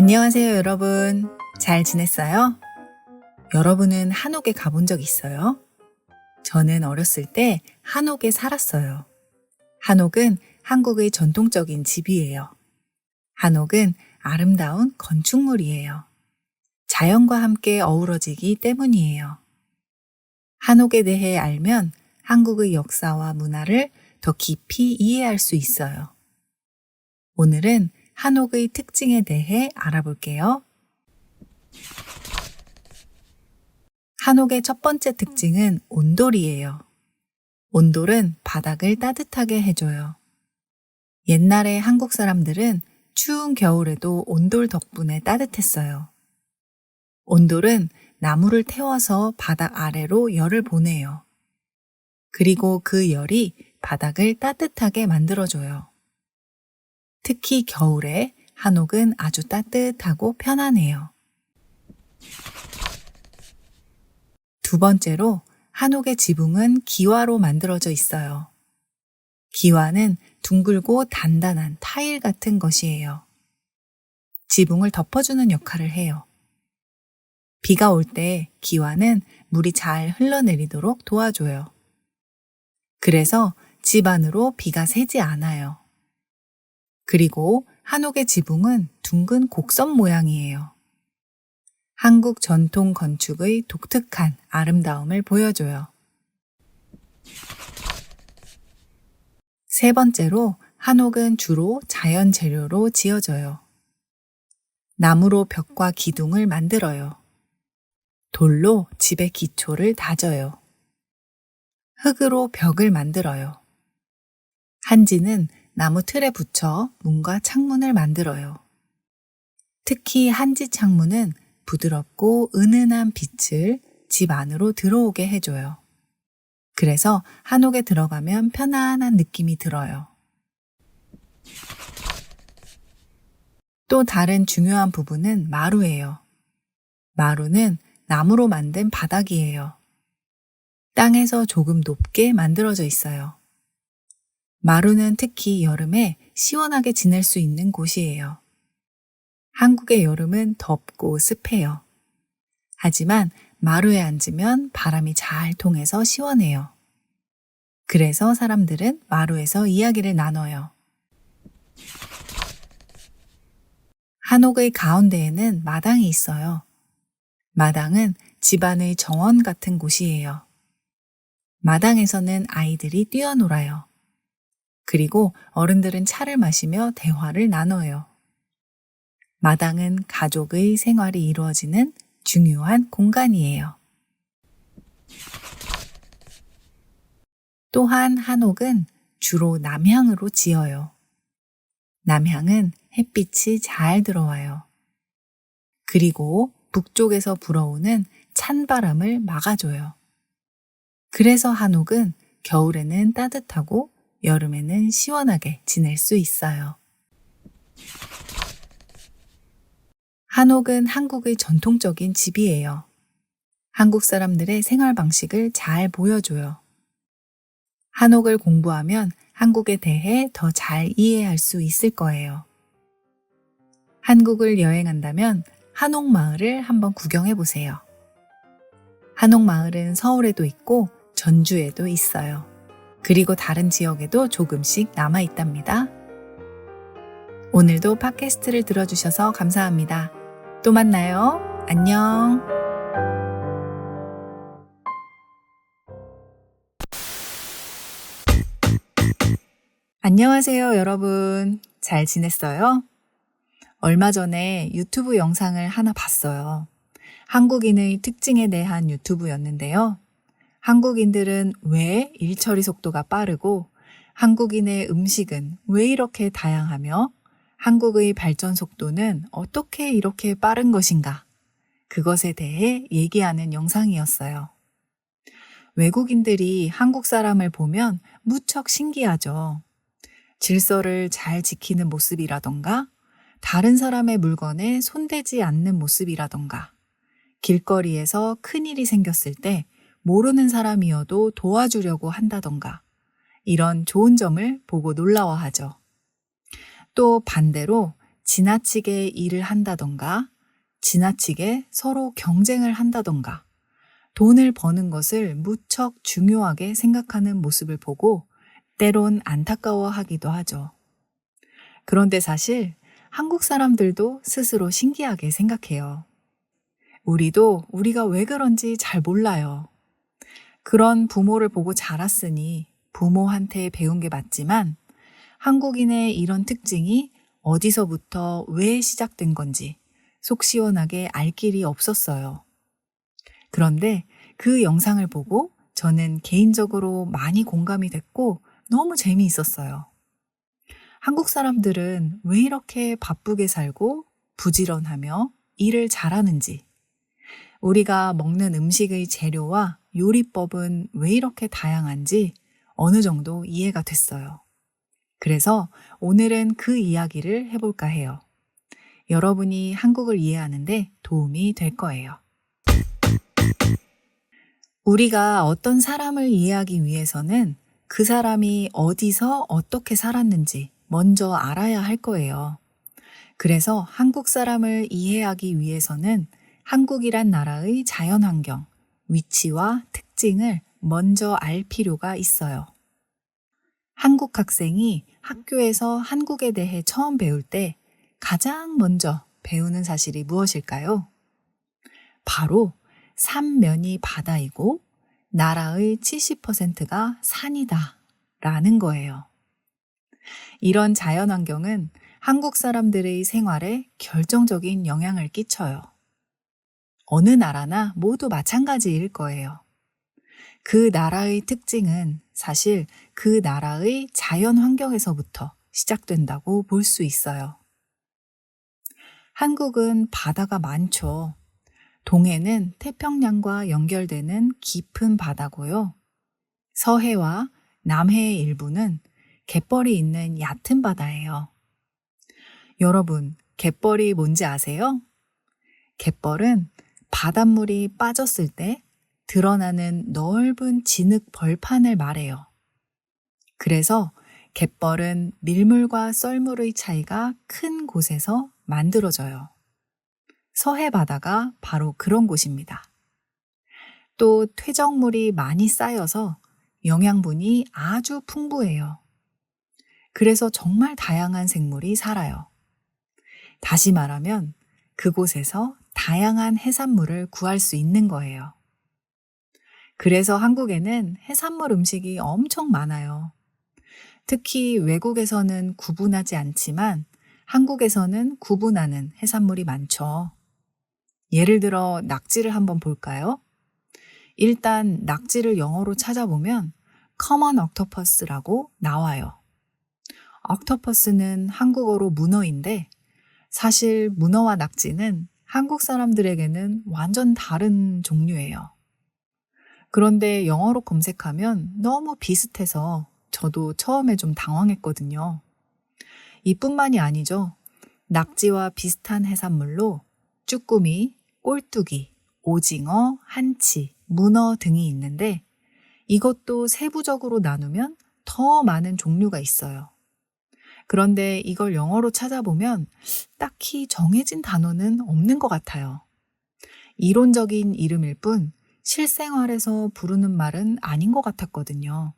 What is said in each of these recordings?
안녕하세요, 여러분. 잘 지냈어요? 여러분은 한옥에 가본 적 있어요? 저는 어렸을 때 한옥에 살았어요. 한옥은 한국의 전통적인 집이에요. 한옥은 아름다운 건축물이에요. 자연과 함께 어우러지기 때문이에요. 한옥에 대해 알면 한국의 역사와 문화를 더 깊이 이해할 수 있어요. 오늘은 한옥의 특징에 대해 알아볼게요. 한옥의 첫 번째 특징은 온돌이에요. 온돌은 바닥을 따뜻하게 해줘요. 옛날에 한국 사람들은 추운 겨울에도 온돌 덕분에 따뜻했어요. 온돌은 나무를 태워서 바닥 아래로 열을 보내요. 그리고 그 열이 바닥을 따뜻하게 만들어줘요. 특히 겨울에 한옥은 아주 따뜻하고 편안해요. 두 번째로 한옥의 지붕은 기와로 만들어져 있어요. 기와는 둥글고 단단한 타일 같은 것이에요. 지붕을 덮어주는 역할을 해요. 비가 올 때 기와는 물이 잘 흘러내리도록 도와줘요. 그래서 집 안으로 비가 새지 않아요. 그리고 한옥의 지붕은 둥근 곡선 모양이에요. 한국 전통 건축의 독특한 아름다움을 보여줘요. 세 번째로 한옥은 주로 자연 재료로 지어져요. 나무로 벽과 기둥을 만들어요. 돌로 집의 기초를 다져요. 흙으로 벽을 만들어요. 한지는 나무 틀에 붙여 문과 창문을 만들어요. 특히 한지 창문은 부드럽고 은은한 빛을 집 안으로 들어오게 해줘요. 그래서 한옥에 들어가면 편안한 느낌이 들어요. 또 다른 중요한 부분은 마루예요. 마루는 나무로 만든 바닥이에요. 땅에서 조금 높게 만들어져 있어요. 마루는 특히 여름에 시원하게 지낼 수 있는 곳이에요. 한국의 여름은 덥고 습해요. 하지만 마루에 앉으면 바람이 잘 통해서 시원해요. 그래서 사람들은 마루에서 이야기를 나눠요. 한옥의 가운데에는 마당이 있어요. 마당은 집안의 정원 같은 곳이에요. 마당에서는 아이들이 뛰어놀아요. 그리고 어른들은 차를 마시며 대화를 나눠요. 마당은 가족의 생활이 이루어지는 중요한 공간이에요. 또한 한옥은 주로 남향으로 지어요. 남향은 햇빛이 잘 들어와요. 그리고 북쪽에서 불어오는 찬바람을 막아줘요. 그래서 한옥은 겨울에는 따뜻하고 여름에는 시원하게 지낼 수 있어요. 한옥은 한국의 전통적인 집이에요. 한국 사람들의 생활 방식을 잘 보여줘요. 한옥을 공부하면 한국에 대해 더 잘 이해할 수 있을 거예요. 한국을 여행한다면 한옥마을을 한번 구경해 보세요. 한옥마을은 서울에도 있고 전주에도 있어요. 그리고 다른 지역에도 조금씩 남아 있답니다. 오늘도 팟캐스트를 들어주셔서 감사합니다. 또 만나요. 안녕. 안녕하세요, 여러분. 잘 지냈어요? 얼마 전에 유튜브 영상을 하나 봤어요. 한국인의 특징에 대한 유튜브였는데요. 한국인들은 왜 일 처리 속도가 빠르고 한국인의 음식은 왜 이렇게 다양하며 한국의 발전 속도는 어떻게 이렇게 빠른 것인가? 그것에 대해 얘기하는 영상이었어요. 외국인들이 한국 사람을 보면 무척 신기하죠. 질서를 잘 지키는 모습이라던가 다른 사람의 물건에 손대지 않는 모습이라던가 길거리에서 큰일이 생겼을 때 모르는 사람이어도 도와주려고 한다던가 이런 좋은 점을 보고 놀라워하죠. 또 반대로 지나치게 일을 한다던가, 지나치게 서로 경쟁을 한다던가, 돈을 버는 것을 무척 중요하게 생각하는 모습을 보고 때론 안타까워하기도 하죠. 그런데 사실 한국 사람들도 스스로 신기하게 생각해요. 우리도 우리가 왜 그런지 잘 몰라요. 그런 부모를 보고 자랐으니 부모한테 배운 게 맞지만 한국인의 이런 특징이 어디서부터 왜 시작된 건지 속 시원하게 알 길이 없었어요. 그런데 그 영상을 보고 저는 개인적으로 많이 공감이 됐고 너무 재미있었어요. 한국 사람들은 왜 이렇게 바쁘게 살고 부지런하며 일을 잘하는지, 우리가 먹는 음식의 재료와 요리법은 왜 이렇게 다양한지 어느 정도 이해가 됐어요. 그래서 오늘은 그 이야기를 해볼까 해요. 여러분이 한국을 이해하는데 도움이 될 거예요. 우리가 어떤 사람을 이해하기 위해서는 그 사람이 어디서 어떻게 살았는지 먼저 알아야 할 거예요. 그래서 한국 사람을 이해하기 위해서는 한국이란 나라의 자연환경, 위치와 특징을 먼저 알 필요가 있어요. 한국 학생이 학교에서 한국에 대해 처음 배울 때 가장 먼저 배우는 사실이 무엇일까요? 바로 삼면이 바다이고 나라의 70%가 산이다 라는 거예요. 이런 자연환경은 한국 사람들의 생활에 결정적인 영향을 끼쳐요. 어느 나라나 모두 마찬가지일 거예요. 그 나라의 특징은 사실 그 나라의 자연 환경에서부터 시작된다고 볼 수 있어요. 한국은 바다가 많죠. 동해는 태평양과 연결되는 깊은 바다고요. 서해와 남해의 일부는 갯벌이 있는 얕은 바다예요. 여러분, 갯벌이 뭔지 아세요? 갯벌은 바닷물이 빠졌을 때 드러나는 넓은 진흙 벌판을 말해요. 그래서 갯벌은 밀물과 썰물의 차이가 큰 곳에서 만들어져요. 서해 바다가 바로 그런 곳입니다. 또 퇴적물이 많이 쌓여서 영양분이 아주 풍부해요. 그래서 정말 다양한 생물이 살아요. 다시 말하면 그곳에서 다양한 해산물을 구할 수 있는 거예요. 그래서 한국에는 해산물 음식이 엄청 많아요. 특히 외국에서는 구분하지 않지만 한국에서는 구분하는 해산물이 많죠. 예를 들어 낙지를 한번 볼까요? 일단 낙지를 영어로 찾아보면 common octopus라고 나와요. octopus는 한국어로 문어인데 사실 문어와 낙지는 한국 사람들에게는 완전 다른 종류예요. 그런데 영어로 검색하면 너무 비슷해서 저도 처음에 좀 당황했거든요. 이뿐만이 아니죠. 낙지와 비슷한 해산물로 쭈꾸미, 꼴뚜기, 오징어, 한치, 문어 등이 있는데 이것도 세부적으로 나누면 더 많은 종류가 있어요. 그런데 이걸 영어로 찾아보면 딱히 정해진 단어는 없는 것 같아요. 이론적인 이름일 뿐 실생활에서 부르는 말은 아닌 것 같았거든요.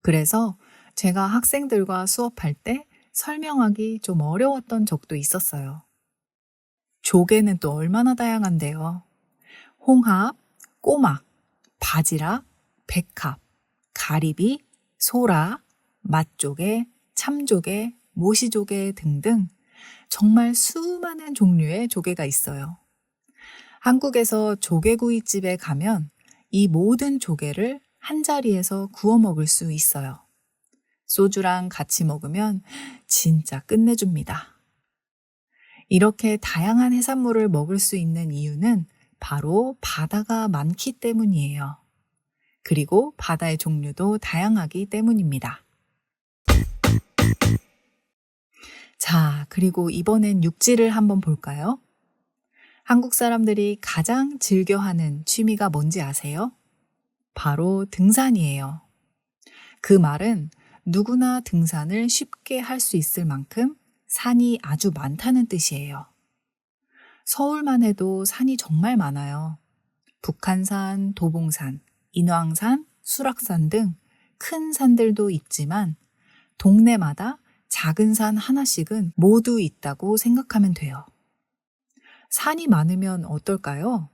그래서 제가 학생들과 수업할 때 설명하기 좀 어려웠던 적도 있었어요. 조개는 또 얼마나 다양한데요. 홍합, 꼬막, 바지락, 백합, 가리비, 소라, 맛조개, 참조개, 모시조개 등등 정말 수많은 종류의 조개가 있어요. 한국에서 조개구이집에 가면 이 모든 조개를 한 자리에서 구워 먹을 수 있어요. 소주랑 같이 먹으면 진짜 끝내줍니다. 이렇게 다양한 해산물을 먹을 수 있는 이유는 바로 바다가 많기 때문이에요. 그리고 바다의 종류도 다양하기 때문입니다. 자, 그리고 이번엔 육지를 한번 볼까요? 한국 사람들이 가장 즐겨하는 취미가 뭔지 아세요? 바로 등산이에요. 그 말은 누구나 등산을 쉽게 할 수 있을 만큼 산이 아주 많다는 뜻이에요. 서울만 해도 산이 정말 많아요. 북한산, 도봉산, 인왕산, 수락산 등 큰 산들도 있지만 동네마다 작은 산 하나씩은 모두 있다고 생각하면 돼요. 산이 많으면 어떨까요?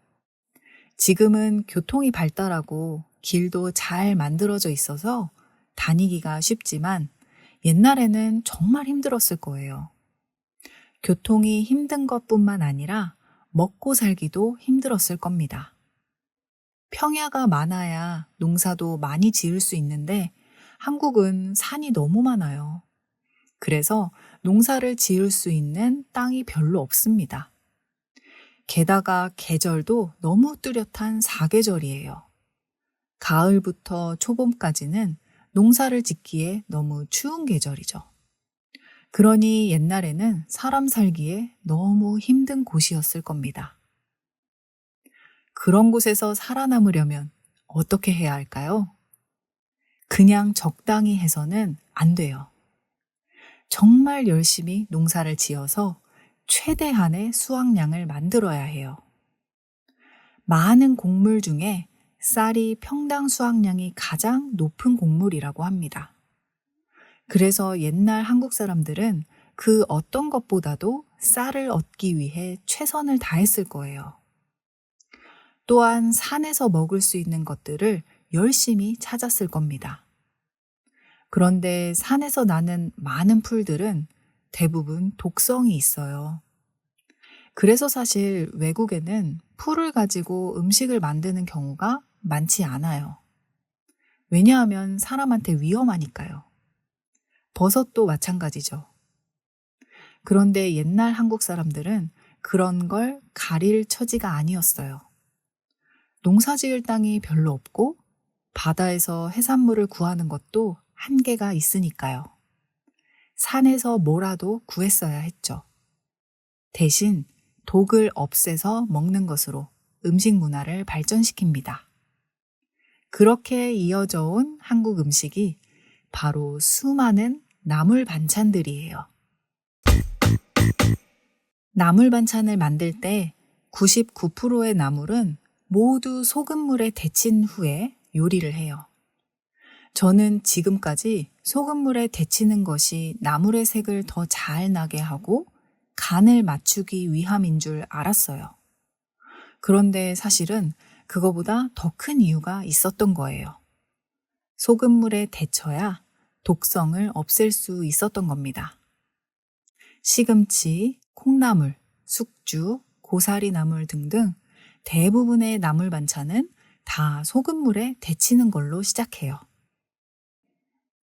지금은 교통이 발달하고 길도 잘 만들어져 있어서 다니기가 쉽지만 옛날에는 정말 힘들었을 거예요. 교통이 힘든 것뿐만 아니라 먹고 살기도 힘들었을 겁니다. 평야가 많아야 농사도 많이 지을 수 있는데 한국은 산이 너무 많아요. 그래서 농사를 지을 수 있는 땅이 별로 없습니다. 게다가 계절도 너무 뚜렷한 사계절이에요. 가을부터 초봄까지는 농사를 짓기에 너무 추운 계절이죠. 그러니 옛날에는 사람 살기에 너무 힘든 곳이었을 겁니다. 그런 곳에서 살아남으려면 어떻게 해야 할까요? 그냥 적당히 해서는 안 돼요. 정말 열심히 농사를 지어서 최대한의 수확량을 만들어야 해요. 많은 곡물 중에 쌀이 평당 수확량이 가장 높은 곡물이라고 합니다. 그래서 옛날 한국 사람들은 그 어떤 것보다도 쌀을 얻기 위해 최선을 다했을 거예요. 또한 산에서 먹을 수 있는 것들을 열심히 찾았을 겁니다. 그런데 산에서 나는 많은 풀들은 대부분 독성이 있어요. 그래서 사실 외국에는 풀을 가지고 음식을 만드는 경우가 많지 않아요. 왜냐하면 사람한테 위험하니까요. 버섯도 마찬가지죠. 그런데 옛날 한국 사람들은 그런 걸 가릴 처지가 아니었어요. 농사 지을 땅이 별로 없고 바다에서 해산물을 구하는 것도 한계가 있으니까요. 산에서 뭐라도 구했어야 했죠. 대신 독을 없애서 먹는 것으로 음식 문화를 발전시킵니다. 그렇게 이어져 온 한국 음식이 바로 수많은 나물 반찬들이에요. 나물 반찬을 만들 때 99%의 나물은 모두 소금물에 데친 후에 요리를 해요. 저는 지금까지 소금물에 데치는 것이 나물의 색을 더 잘 나게 하고 간을 맞추기 위함인 줄 알았어요. 그런데 사실은 그거보다 더 큰 이유가 있었던 거예요. 소금물에 데쳐야 독성을 없앨 수 있었던 겁니다. 시금치, 콩나물, 숙주, 고사리 나물 등등 대부분의 나물 반찬은 다 소금물에 데치는 걸로 시작해요.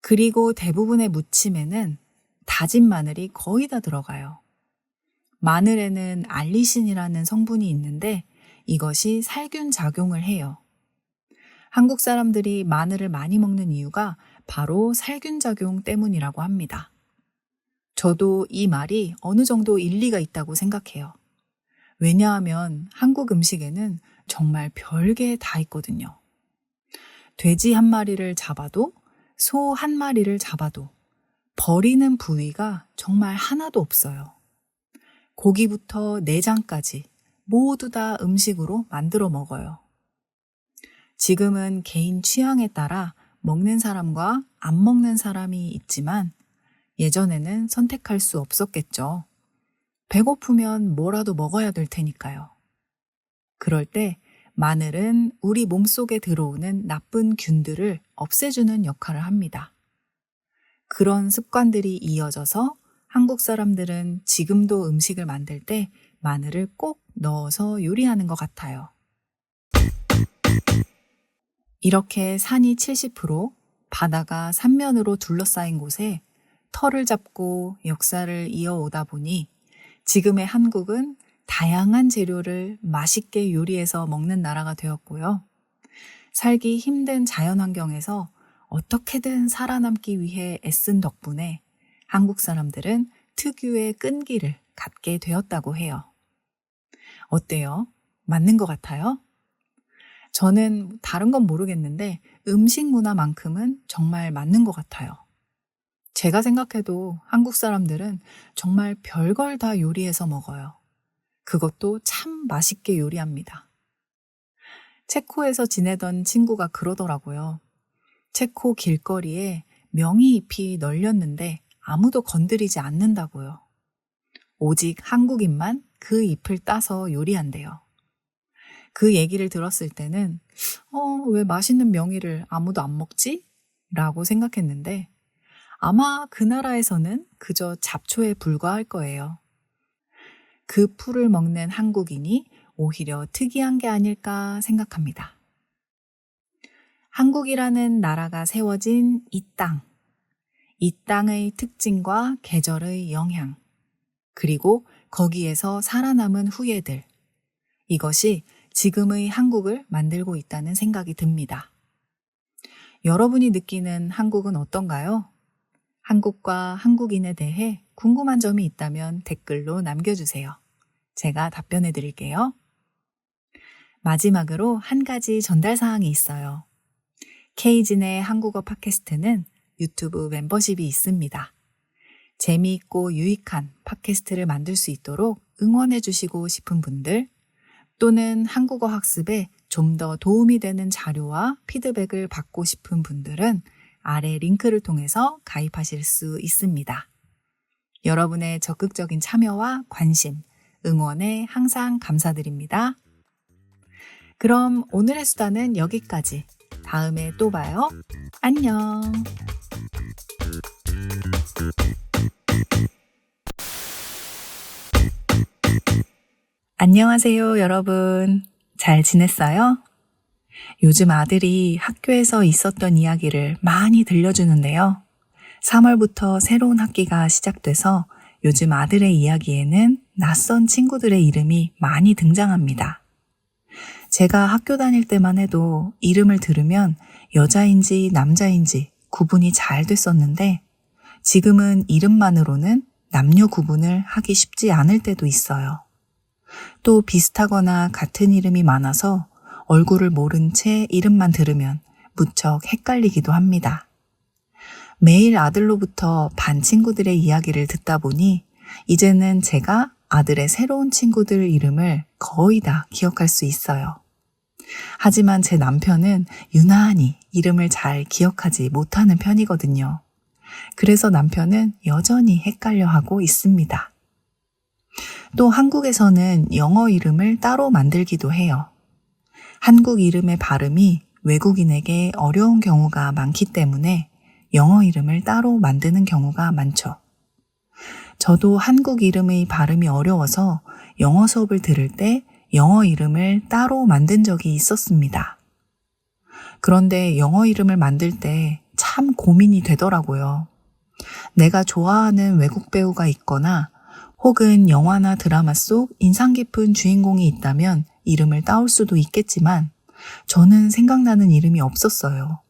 그리고 대부분의 무침에는 다진 마늘이 거의 다 들어가요. 마늘에는 알리신이라는 성분이 있는데 이것이 살균 작용을 해요. 한국 사람들이 마늘을 많이 먹는 이유가 바로 살균 작용 때문이라고 합니다. 저도 이 말이 어느 정도 일리가 있다고 생각해요. 왜냐하면 한국 음식에는 정말 별게 다 있거든요. 돼지 한 마리를 잡아도 소 한 마리를 잡아도 버리는 부위가 정말 하나도 없어요. 고기부터 내장까지 모두 다 음식으로 만들어 먹어요. 지금은 개인 취향에 따라 먹는 사람과 안 먹는 사람이 있지만 예전에는 선택할 수 없었겠죠. 배고프면 뭐라도 먹어야 될 테니까요. 그럴 때 마늘은 우리 몸속에 들어오는 나쁜 균들을 없애주는 역할을 합니다. 그런 습관들이 이어져서 한국 사람들은 지금도 음식을 만들 때 마늘을 꼭 넣어서 요리하는 것 같아요. 이렇게 산이 70%, 바다가 삼면으로 둘러싸인 곳에 터를 잡고 역사를 이어오다 보니 지금의 한국은 다양한 재료를 맛있게 요리해서 먹는 나라가 되었고요. 살기 힘든 자연환경에서 어떻게든 살아남기 위해 애쓴 덕분에 한국 사람들은 특유의 끈기를 갖게 되었다고 해요. 어때요? 맞는 것 같아요? 저는 다른 건 모르겠는데 음식 문화만큼은 정말 맞는 것 같아요. 제가 생각해도 한국 사람들은 정말 별걸 다 요리해서 먹어요. 그것도 참 맛있게 요리합니다. 체코에서 지내던 친구가 그러더라고요. 체코 길거리에 명이 잎이 널렸는데 아무도 건드리지 않는다고요. 오직 한국인만 그 잎을 따서 요리한대요. 그 얘기를 들었을 때는 왜 맛있는 명이를 아무도 안 먹지? 라고 생각했는데 아마 그 나라에서는 그저 잡초에 불과할 거예요. 그 풀을 먹는 한국인이 오히려 특이한 게 아닐까 생각합니다. 한국이라는 나라가 세워진 이 땅의 특징과 계절의 영향, 그리고 거기에서 살아남은 후예들, 이것이 지금의 한국을 만들고 있다는 생각이 듭니다. 여러분이 느끼는 한국은 어떤가요? 한국과 한국인에 대해 궁금한 점이 있다면 댓글로 남겨주세요. 제가 답변해 드릴게요. 마지막으로 한 가지 전달 사항이 있어요. K진의 한국어 팟캐스트는 유튜브 멤버십이 있습니다. 재미있고 유익한 팟캐스트를 만들 수 있도록 응원해 주시고 싶은 분들, 또는 한국어 학습에 좀 더 도움이 되는 자료와 피드백을 받고 싶은 분들은 아래 링크를 통해서 가입하실 수 있습니다. 여러분의 적극적인 참여와 관심, 응원에 항상 감사드립니다. 그럼 오늘의 수다는 여기까지. 다음에 또 봐요. 안녕. 안녕하세요, 여러분. 잘 지냈어요? 요즘 아들이 학교에서 있었던 이야기를 많이 들려주는데요. 3월부터 새로운 학기가 시작돼서 요즘 아들의 이야기에는 낯선 친구들의 이름이 많이 등장합니다. 제가 학교 다닐 때만 해도 이름을 들으면 여자인지 남자인지 구분이 잘 됐었는데 지금은 이름만으로는 남녀 구분을 하기 쉽지 않을 때도 있어요. 또 비슷하거나 같은 이름이 많아서 얼굴을 모른 채 이름만 들으면 무척 헷갈리기도 합니다. 매일 아들로부터 반 친구들의 이야기를 듣다 보니 이제는 제가 아들의 새로운 친구들 이름을 거의 다 기억할 수 있어요. 하지만 제 남편은 유난히 이름을 잘 기억하지 못하는 편이거든요. 그래서 남편은 여전히 헷갈려하고 있습니다. 또 한국에서는 영어 이름을 따로 만들기도 해요. 한국 이름의 발음이 외국인에게 어려운 경우가 많기 때문에 영어 이름을 따로 만드는 경우가 많죠. 저도 한국 이름의 발음이 어려워서 영어 수업을 들을 때 영어 이름을 따로 만든 적이 있었습니다. 그런데 영어 이름을 만들 때 참 고민이 되더라고요. 내가 좋아하는 외국 배우가 있거나 혹은 영화나 드라마 속 인상 깊은 주인공이 있다면 이름을 따올 수도 있겠지만 저는 생각나는 이름이 없었어요.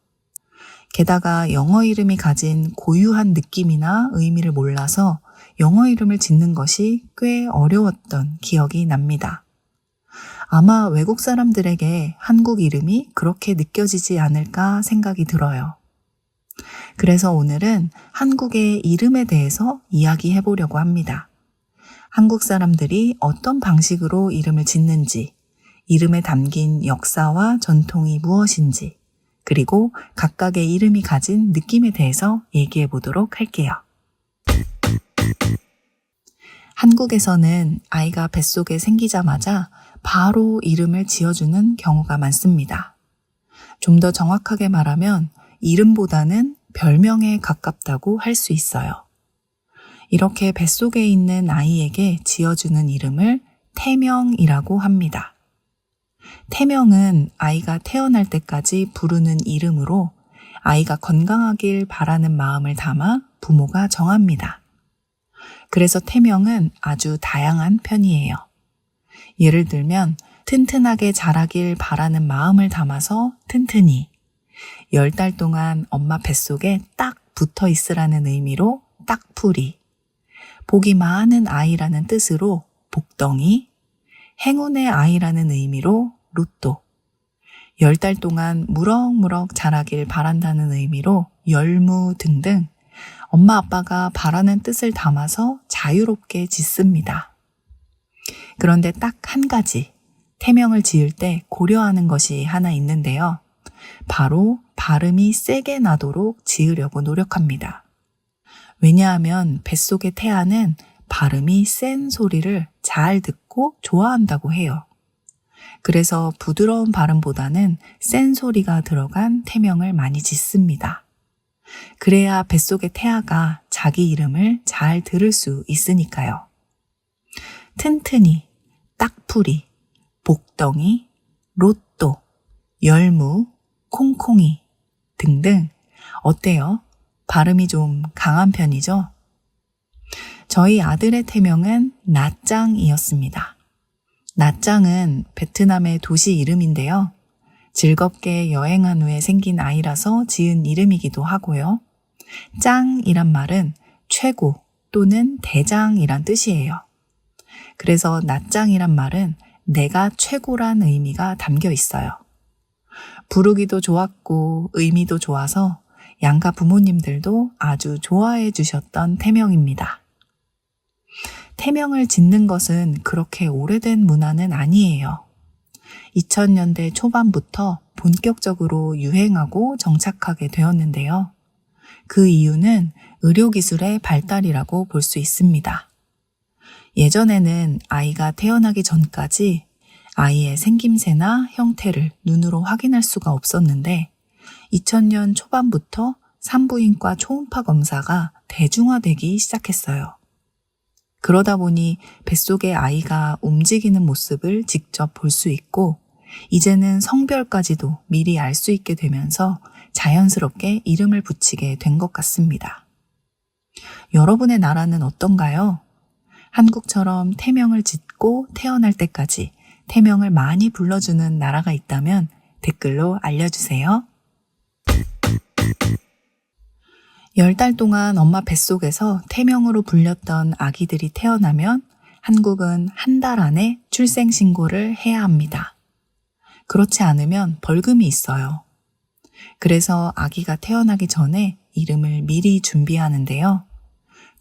게다가 영어 이름이 가진 고유한 느낌이나 의미를 몰라서 영어 이름을 짓는 것이 꽤 어려웠던 기억이 납니다. 아마 외국 사람들에게 한국 이름이 그렇게 느껴지지 않을까 생각이 들어요. 그래서 오늘은 한국의 이름에 대해서 이야기해 보려고 합니다. 한국 사람들이 어떤 방식으로 이름을 짓는지, 이름에 담긴 역사와 전통이 무엇인지, 그리고 각각의 이름이 가진 느낌에 대해서 얘기해 보도록 할게요. 한국에서는 아이가 뱃속에 생기자마자 바로 이름을 지어주는 경우가 많습니다. 좀 더 정확하게 말하면 이름보다는 별명에 가깝다고 할 수 있어요. 이렇게 뱃속에 있는 아이에게 지어주는 이름을 태명이라고 합니다. 태명은 아이가 태어날 때까지 부르는 이름으로 아이가 건강하길 바라는 마음을 담아 부모가 정합니다. 그래서 태명은 아주 다양한 편이에요. 예를 들면 튼튼하게 자라길 바라는 마음을 담아서 튼튼이, 10달 동안 엄마 뱃속에 딱 붙어 있으라는 의미로 딱풀이, 복이 많은 아이라는 뜻으로 복덩이, 행운의 아이라는 의미로 로또, 10달 동안 무럭무럭 자라길 바란다는 의미로 열무 등등 엄마 아빠가 바라는 뜻을 담아서 자유롭게 짓습니다. 그런데 딱 한 가지, 태명을 지을 때 고려하는 것이 하나 있는데요. 바로 발음이 세게 나도록 지으려고 노력합니다. 왜냐하면 뱃속의 태아는 발음이 센 소리를 잘 듣고 좋아한다고 해요. 그래서 부드러운 발음보다는 센 소리가 들어간 태명을 많이 짓습니다. 그래야 뱃속의 태아가 자기 이름을 잘 들을 수 있으니까요. 튼튼이, 딱풀이, 복덩이, 로또, 열무, 콩콩이 등등 어때요? 발음이 좀 강한 편이죠? 저희 아들의 태명은 나짱이었습니다. 나짱은 베트남의 도시 이름인데요. 즐겁게 여행한 후에 생긴 아이라서 지은 이름이기도 하고요. 짱이란 말은 최고 또는 대장이란 뜻이에요. 그래서 나짱이란 말은 내가 최고란 의미가 담겨 있어요. 부르기도 좋았고 의미도 좋아서 양가 부모님들도 아주 좋아해 주셨던 태명입니다. 태명을 짓는 것은 그렇게 오래된 문화는 아니에요. 2000년대 초반부터 본격적으로 유행하고 정착하게 되었는데요. 그 이유는 의료기술의 발달이라고 볼 수 있습니다. 예전에는 아이가 태어나기 전까지 아이의 생김새나 형태를 눈으로 확인할 수가 없었는데 2000년 초반부터 산부인과 초음파 검사가 대중화되기 시작했어요. 그러다 보니 뱃속의 아이가 움직이는 모습을 직접 볼 수 있고 이제는 성별까지도 미리 알 수 있게 되면서 자연스럽게 이름을 붙이게 된 것 같습니다. 여러분의 나라는 어떤가요? 한국처럼 태명을 짓고 태어날 때까지 태명을 많이 불러주는 나라가 있다면 댓글로 알려주세요. 10달 동안 엄마 뱃속에서 태명으로 불렸던 아기들이 태어나면 한국은 한 달 안에 출생신고를 해야 합니다. 그렇지 않으면 벌금이 있어요. 그래서 아기가 태어나기 전에 이름을 미리 준비하는데요.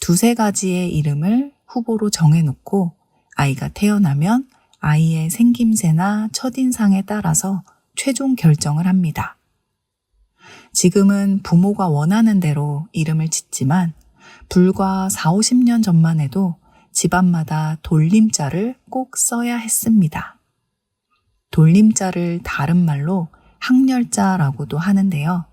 2-3가지의 이름을 후보로 정해놓고 아이가 태어나면 아이의 생김새나 첫인상에 따라서 최종 결정을 합니다. 지금은 부모가 원하는 대로 이름을 짓지만 불과 40-50년 전만 해도 집안마다 돌림자를 꼭 써야 했습니다. 돌림자를 다른 말로 학렬자라고도 하는데요.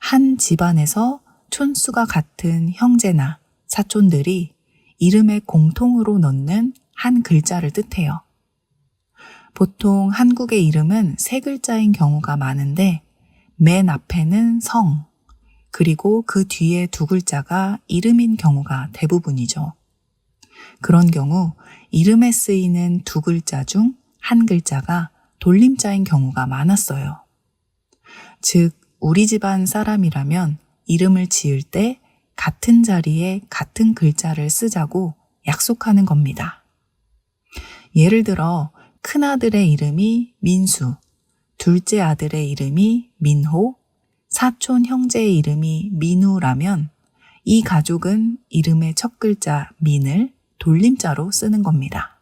한 집안에서 촌수가 같은 형제나 사촌들이 이름에 공통으로 넣는 한 글자를 뜻해요. 보통 한국의 이름은 3글자인 경우가 많은데 맨 앞에는 성, 그리고 그 뒤에 2글자가 이름인 경우가 대부분이죠. 그런 경우 이름에 쓰이는 2글자 중 1글자가 돌림자인 경우가 많았어요. 즉, 우리 집안 사람이라면 이름을 지을 때 같은 자리에 같은 글자를 쓰자고 약속하는 겁니다. 예를 들어 큰아들의 이름이 민수, 둘째 아들의 이름이 민호, 사촌 형제의 이름이 민우라면 이 가족은 이름의 첫 글자 민을 돌림자로 쓰는 겁니다.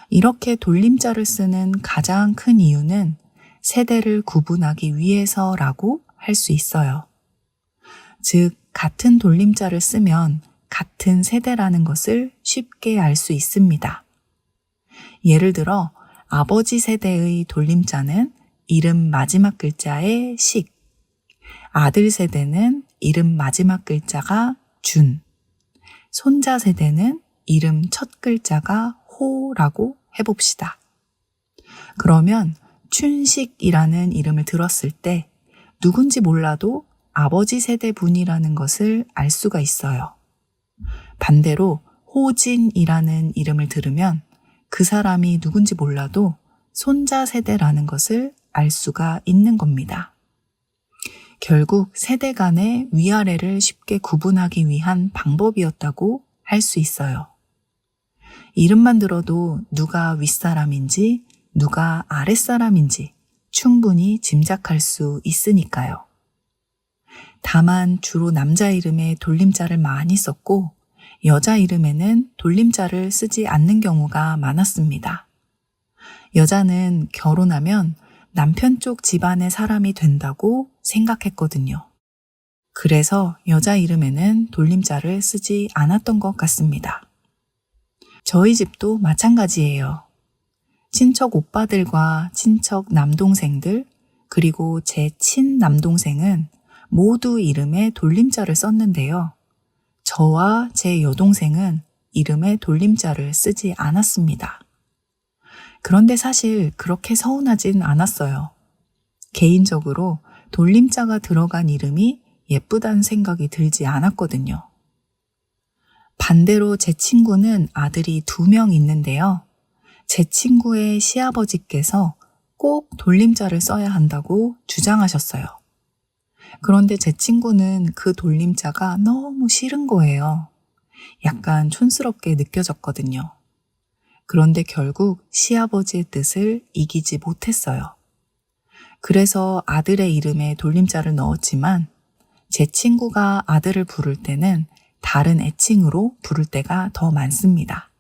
이렇게 돌림자를 쓰는 가장 큰 이유는 세대를 구분하기 위해서라고 할 수 있어요. 즉, 같은 돌림자를 쓰면 같은 세대라는 것을 쉽게 알 수 있습니다. 예를 들어 아버지 세대의 돌림자는 이름 마지막 글자의 식, 아들 세대는 이름 마지막 글자가 준, 손자 세대는 이름 첫 글자가 호라고 해봅시다. 그러면 춘식이라는 이름을 들었을 때 누군지 몰라도 아버지 세대 분이라는 것을 알 수가 있어요. 반대로 호진이라는 이름을 들으면 그 사람이 누군지 몰라도 손자 세대라는 것을 알 수가 있는 겁니다. 결국 세대 간의 위아래를 쉽게 구분하기 위한 방법이었다고 할 수 있어요. 이름만 들어도 누가 윗사람인지 누가 아랫사람인지 충분히 짐작할 수 있으니까요. 다만 주로 남자 이름에 돌림자를 많이 썼고 여자 이름에는 돌림자를 쓰지 않는 경우가 많았습니다. 여자는 결혼하면 남편 쪽 집안의 사람이 된다고 생각했거든요. 그래서 여자 이름에는 돌림자를 쓰지 않았던 것 같습니다. 저희 집도 마찬가지예요. 친척 오빠들과 친척 남동생들, 그리고 제 친남동생은 모두 이름에 돌림자를 썼는데요. 저와 제 여동생은 이름에 돌림자를 쓰지 않았습니다. 그런데 사실 그렇게 서운하진 않았어요. 개인적으로 돌림자가 들어간 이름이 예쁘다는 생각이 들지 않았거든요. 반대로 제 친구는 아들이 2명 있는데요. 제 친구의 시아버지께서 꼭 돌림자를 써야 한다고 주장하셨어요. 그런데 제 친구는 그 돌림자가 너무 싫은 거예요. 약간 촌스럽게 느껴졌거든요. 그런데 결국 시아버지의 뜻을 이기지 못했어요. 그래서 아들의 이름에 돌림자를 넣었지만 제 친구가 아들을 부를 때는 다른 애칭으로 부를 때가 더 많습니다.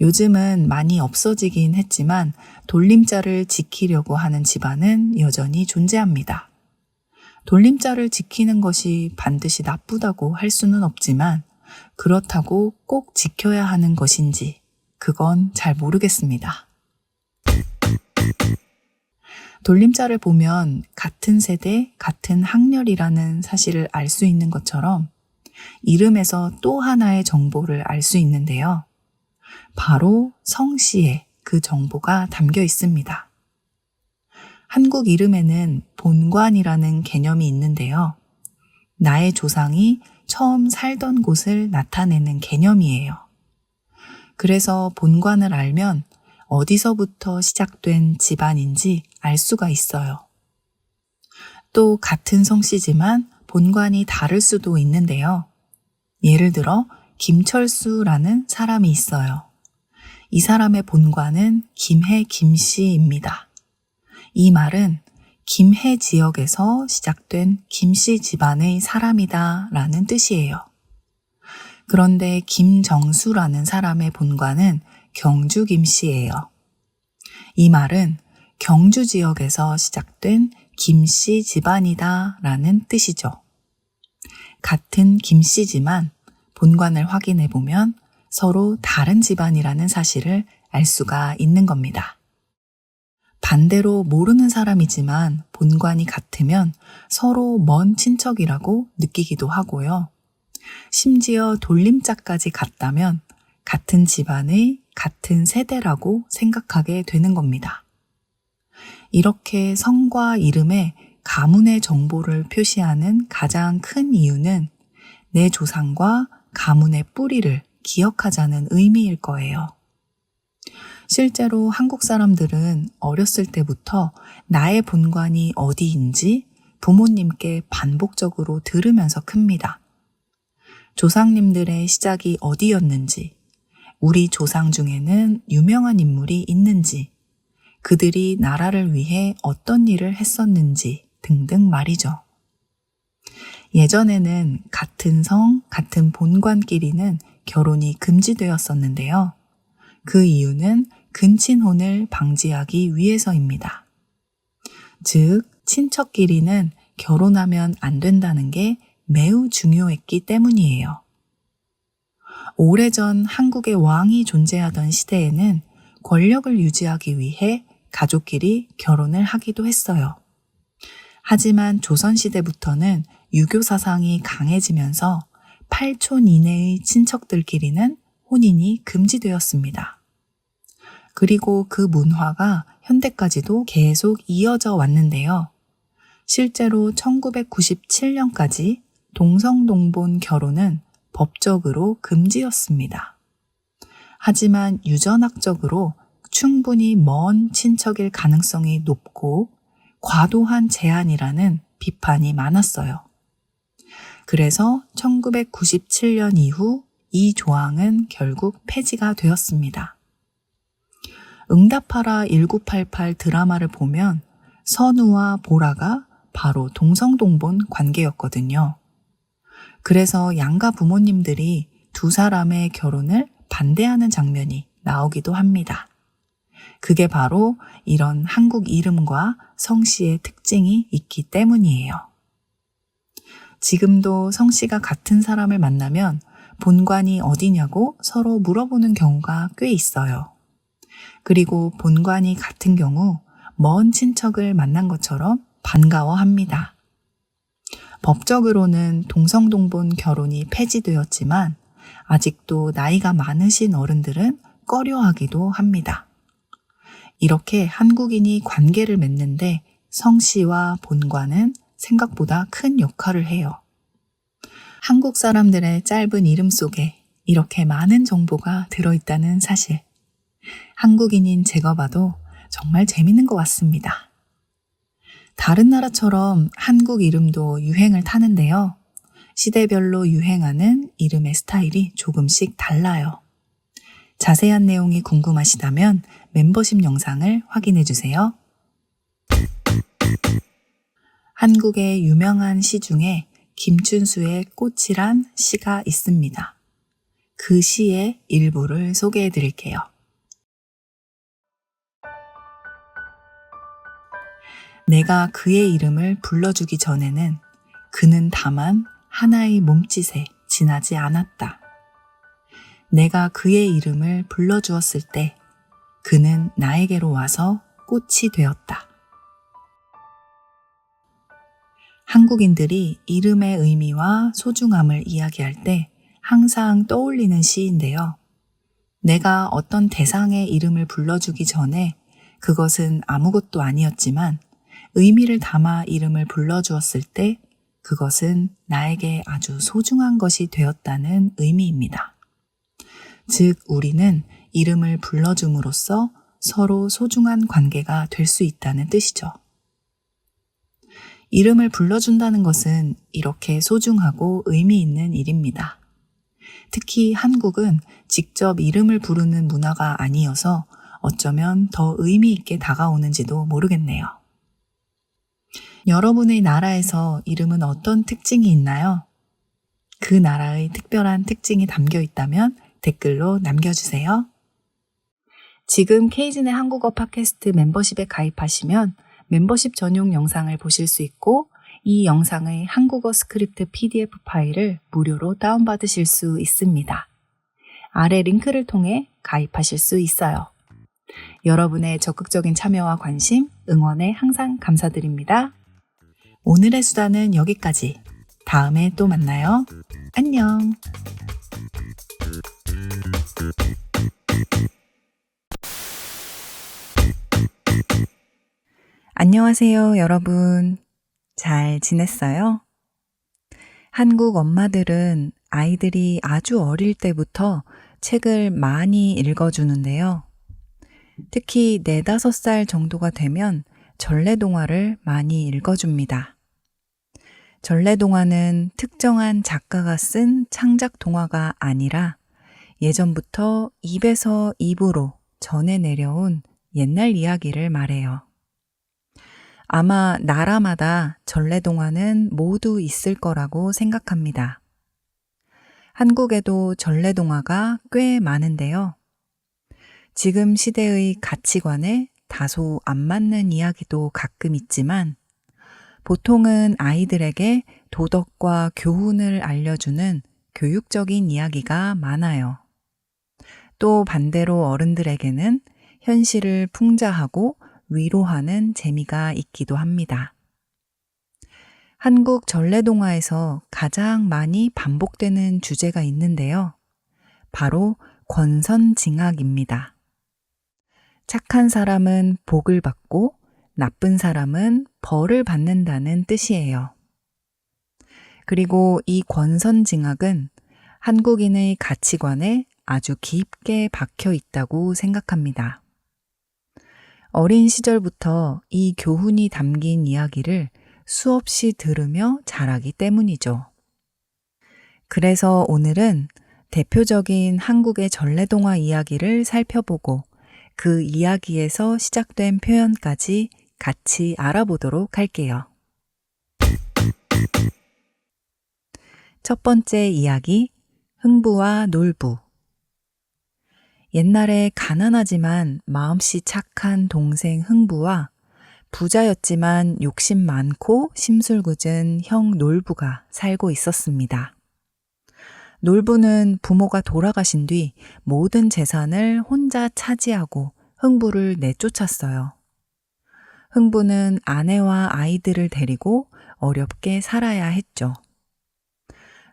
요즘은 많이 없어지긴 했지만 돌림자를 지키려고 하는 집안은 여전히 존재합니다. 돌림자를 지키는 것이 반드시 나쁘다고 할 수는 없지만 그렇다고 꼭 지켜야 하는 것인지 그건 잘 모르겠습니다. 돌림자를 보면 같은 세대, 같은 학렬이라는 사실을 알 수 있는 것처럼 이름에서 또 하나의 정보를 알 수 있는데요. 바로 성씨에 그 정보가 담겨 있습니다. 한국 이름에는 본관이라는 개념이 있는데요. 나의 조상이 처음 살던 곳을 나타내는 개념이에요. 그래서 본관을 알면 어디서부터 시작된 집안인지 알 수가 있어요. 또 같은 성씨지만 본관이 다를 수도 있는데요. 예를 들어 김철수라는 사람이 있어요. 이 사람의 본관은 김해 김씨입니다. 이 말은 김해 지역에서 시작된 김씨 집안의 사람이다 라는 뜻이에요. 그런데 김정수라는 사람의 본관은 경주 김씨예요. 이 말은 경주 지역에서 시작된 김씨 집안이다 라는 뜻이죠. 같은 김씨지만 본관을 확인해 보면 서로 다른 집안이라는 사실을 알 수가 있는 겁니다. 반대로 모르는 사람이지만 본관이 같으면 서로 먼 친척이라고 느끼기도 하고요. 심지어 돌림자까지 같다면 같은 집안의 같은 세대라고 생각하게 되는 겁니다. 이렇게 성과 이름에 가문의 정보를 표시하는 가장 큰 이유는 내 조상과 가문의 뿌리를 기억하자는 의미일 거예요. 실제로 한국 사람들은 어렸을 때부터 나의 본관이 어디인지 부모님께 반복적으로 들으면서 큽니다. 조상님들의 시작이 어디였는지, 우리 조상 중에는 유명한 인물이 있는지, 그들이 나라를 위해 어떤 일을 했었는지 등등 말이죠. 예전에는 같은 성, 같은 본관끼리는 결혼이 금지되었었는데요. 그 이유는 근친혼을 방지하기 위해서입니다. 즉, 친척끼리는 결혼하면 안 된다는 게 매우 중요했기 때문이에요. 오래전 한국의 왕이 존재하던 시대에는 권력을 유지하기 위해 가족끼리 결혼을 하기도 했어요. 하지만 조선시대부터는 유교 사상이 강해지면서 8촌 이내의 친척들끼리는 혼인이 금지되었습니다. 그리고 그 문화가 현대까지도 계속 이어져 왔는데요. 실제로 1997년까지 동성동본 결혼은 법적으로 금지였습니다. 하지만 유전학적으로 충분히 먼 친척일 가능성이 높고 과도한 제한이라는 비판이 많았어요. 그래서 1997년 이후 이 조항은 결국 폐지가 되었습니다. 응답하라 1988 드라마를 보면 선우와 보라가 바로 동성동본 관계였거든요. 그래서 양가 부모님들이 두 사람의 결혼을 반대하는 장면이 나오기도 합니다. 그게 바로 이런 한국 이름과 성씨의 특징이 있기 때문이에요. 지금도 성씨가 같은 사람을 만나면 본관이 어디냐고 서로 물어보는 경우가 꽤 있어요. 그리고 본관이 같은 경우 먼 친척을 만난 것처럼 반가워합니다. 법적으로는 동성동본 결혼이 폐지되었지만 아직도 나이가 많으신 어른들은 꺼려하기도 합니다. 이렇게 한국인이 관계를 맺는데 성씨와 본관은 생각보다 큰 역할을 해요. 한국 사람들의 짧은 이름 속에 이렇게 많은 정보가 들어있다는 사실. 한국인인 제가 봐도 정말 재밌는 것 같습니다. 다른 나라처럼 한국 이름도 유행을 타는데요. 시대별로 유행하는 이름의 스타일이 조금씩 달라요. 자세한 내용이 궁금하시다면 멤버십 영상을 확인해 주세요. 한국의 유명한 시 중에 김춘수의 꽃이란 시가 있습니다. 그 시의 일부를 소개해 드릴게요. 내가 그의 이름을 불러주기 전에는 그는 다만 하나의 몸짓에 지나지 않았다. 내가 그의 이름을 불러주었을 때 그는 나에게로 와서 꽃이 되었다. 한국인들이 이름의 의미와 소중함을 이야기할 때 항상 떠올리는 시인데요. 내가 어떤 대상의 이름을 불러주기 전에 그것은 아무것도 아니었지만 의미를 담아 이름을 불러주었을 때 그것은 나에게 아주 소중한 것이 되었다는 의미입니다. 즉, 우리는 이름을 불러줌으로써 서로 소중한 관계가 될 수 있다는 뜻이죠. 이름을 불러준다는 것은 이렇게 소중하고 의미 있는 일입니다. 특히 한국은 직접 이름을 부르는 문화가 아니어서 어쩌면 더 의미 있게 다가오는지도 모르겠네요. 여러분의 나라에서 이름은 어떤 특징이 있나요? 그 나라의 특별한 특징이 담겨 있다면 댓글로 남겨주세요. 지금 케이진의 한국어 팟캐스트 멤버십에 가입하시면 멤버십 전용 영상을 보실 수 있고 이 영상의 한국어 스크립트 PDF 파일을 무료로 다운받으실 수 있습니다. 아래 링크를 통해 가입하실 수 있어요. 여러분의 적극적인 참여와 관심, 응원에 항상 감사드립니다. 오늘의 수다는 여기까지. 다음에 또 만나요. 안녕. 안녕하세요, 여러분. 잘 지냈어요? 한국 엄마들은 아이들이 아주 어릴 때부터 책을 많이 읽어주는데요. 특히 4, 5살 정도가 되면 전래동화를 많이 읽어줍니다. 전래동화는 특정한 작가가 쓴 창작 동화가 아니라 예전부터 입에서 입으로 전해 내려온 옛날 이야기를 말해요. 아마 나라마다 전래동화는 모두 있을 거라고 생각합니다. 한국에도 전래동화가 꽤 많은데요. 지금 시대의 가치관에 다소 안 맞는 이야기도 가끔 있지만 보통은 아이들에게 도덕과 교훈을 알려주는 교육적인 이야기가 많아요. 또 반대로 어른들에게는 현실을 풍자하고 위로하는 재미가 있기도 합니다. 한국 전래동화에서 가장 많이 반복되는 주제가 있는데요. 바로 권선징악입니다. 착한 사람은 복을 받고 나쁜 사람은 벌을 받는다는 뜻이에요. 그리고 이 권선징악은 한국인의 가치관에 아주 깊게 박혀 있다고 생각합니다. 어린 시절부터 이 교훈이 담긴 이야기를 수없이 들으며 자라기 때문이죠. 그래서 오늘은 대표적인 한국의 전래동화 이야기를 살펴보고 그 이야기에서 시작된 표현까지 같이 알아보도록 할게요. 첫 번째 이야기, 흥부와 놀부. 옛날에 가난하지만 마음씨 착한 동생 흥부와 부자였지만 욕심 많고 심술궂은 형 놀부가 살고 있었습니다. 놀부는 부모가 돌아가신 뒤 모든 재산을 혼자 차지하고 흥부를 내쫓았어요. 흥부는 아내와 아이들을 데리고 어렵게 살아야 했죠.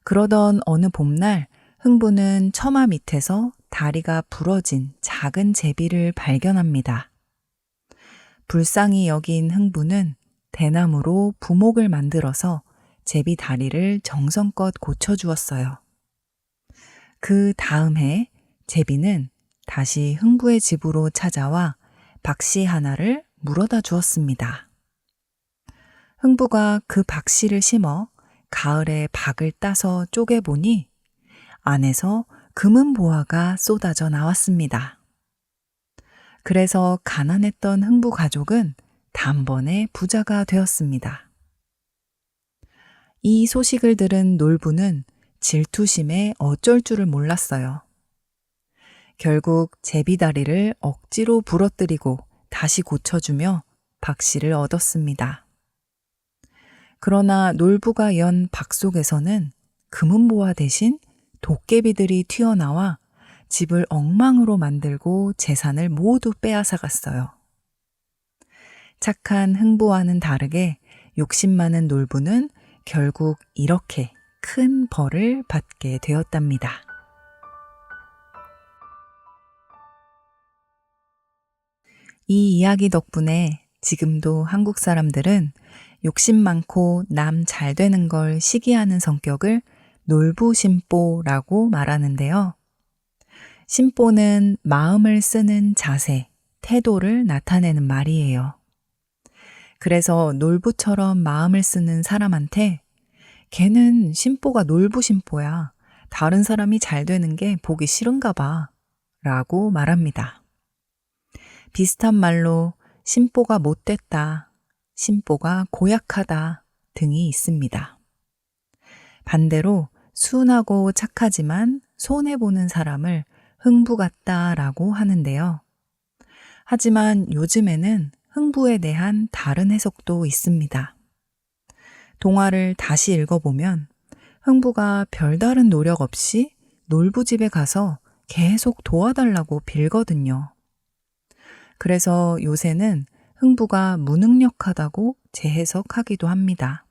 그러던 어느 봄날 흥부는 처마 밑에서 다리가 부러진 작은 제비를 발견합니다. 불쌍히 여긴 흥부는 대나무로 부목을 만들어서 제비 다리를 정성껏 고쳐주었어요. 그 다음 해 제비는 다시 흥부의 집으로 찾아와 박씨 하나를 물어다 주었습니다. 흥부가 그 박씨를 심어 가을에 박을 따서 쪼개보니 안에서 금은 보화가 쏟아져 나왔습니다. 그래서 가난했던 흥부 가족은 단번에 부자가 되었습니다. 이 소식을 들은 놀부는 질투심에 어쩔 줄을 몰랐어요. 결국 제비다리를 억지로 부러뜨리고 다시 고쳐주며 박씨를 얻었습니다. 그러나 놀부가 연 박 속에서는 금은보화 대신 도깨비들이 튀어나와 집을 엉망으로 만들고 재산을 모두 빼앗아갔어요. 착한 흥부와는 다르게 욕심 많은 놀부는 결국 이렇게 큰 벌을 받게 되었답니다. 이 이야기 덕분에 지금도 한국 사람들은 욕심 많고 남 잘 되는 걸 시기하는 성격을 놀부심보라고 말하는데요. 심보는 마음을 쓰는 자세, 태도를 나타내는 말이에요. 그래서 놀부처럼 마음을 쓰는 사람한테 걔는 심보가 놀부심보야. 다른 사람이 잘 되는 게 보기 싫은가 봐. 라고 말합니다. 비슷한 말로 심보가 못됐다, 심보가 고약하다 등이 있습니다. 반대로 순하고 착하지만 손해보는 사람을 흥부 같다라고 하는데요. 하지만 요즘에는 흥부에 대한 다른 해석도 있습니다. 동화를 다시 읽어보면 흥부가 별다른 노력 없이 놀부 집에 가서 계속 도와달라고 빌거든요. 그래서 요새는 흥부가 무능력하다고 재해석하기도 합니다.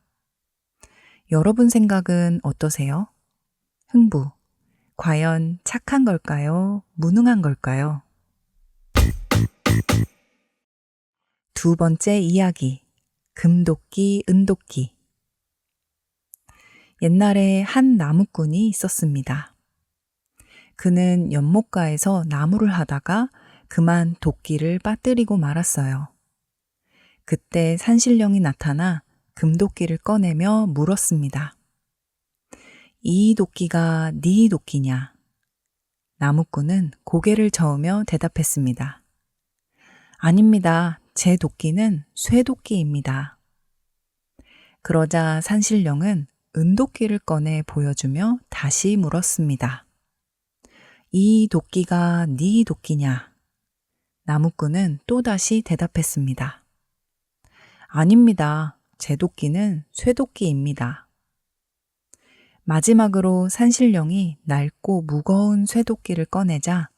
여러분 생각은 어떠세요? 흥부, 과연 착한 걸까요? 무능한 걸까요? 두 번째 이야기, 금도끼, 은도끼. 옛날에 한 나무꾼이 있었습니다. 그는 연못가에서 나무를 하다가 그만 도끼를 빠뜨리고 말았어요. 그때 산신령이 나타나 금도끼를 꺼내며 물었습니다. 이 도끼가 네 도끼냐? 나무꾼은 고개를 저으며 대답했습니다. 아닙니다. 제 도끼는 쇠도끼입니다. 그러자 산신령은 은도끼를 꺼내 보여주며 다시 물었습니다. 이 도끼가 네 도끼냐? 나무꾼은 또다시 대답했습니다. 아닙니다. 제 도끼는 쇠도끼입니다. 마지막으로 산신령이 낡고 무거운 쇠도끼를 꺼내자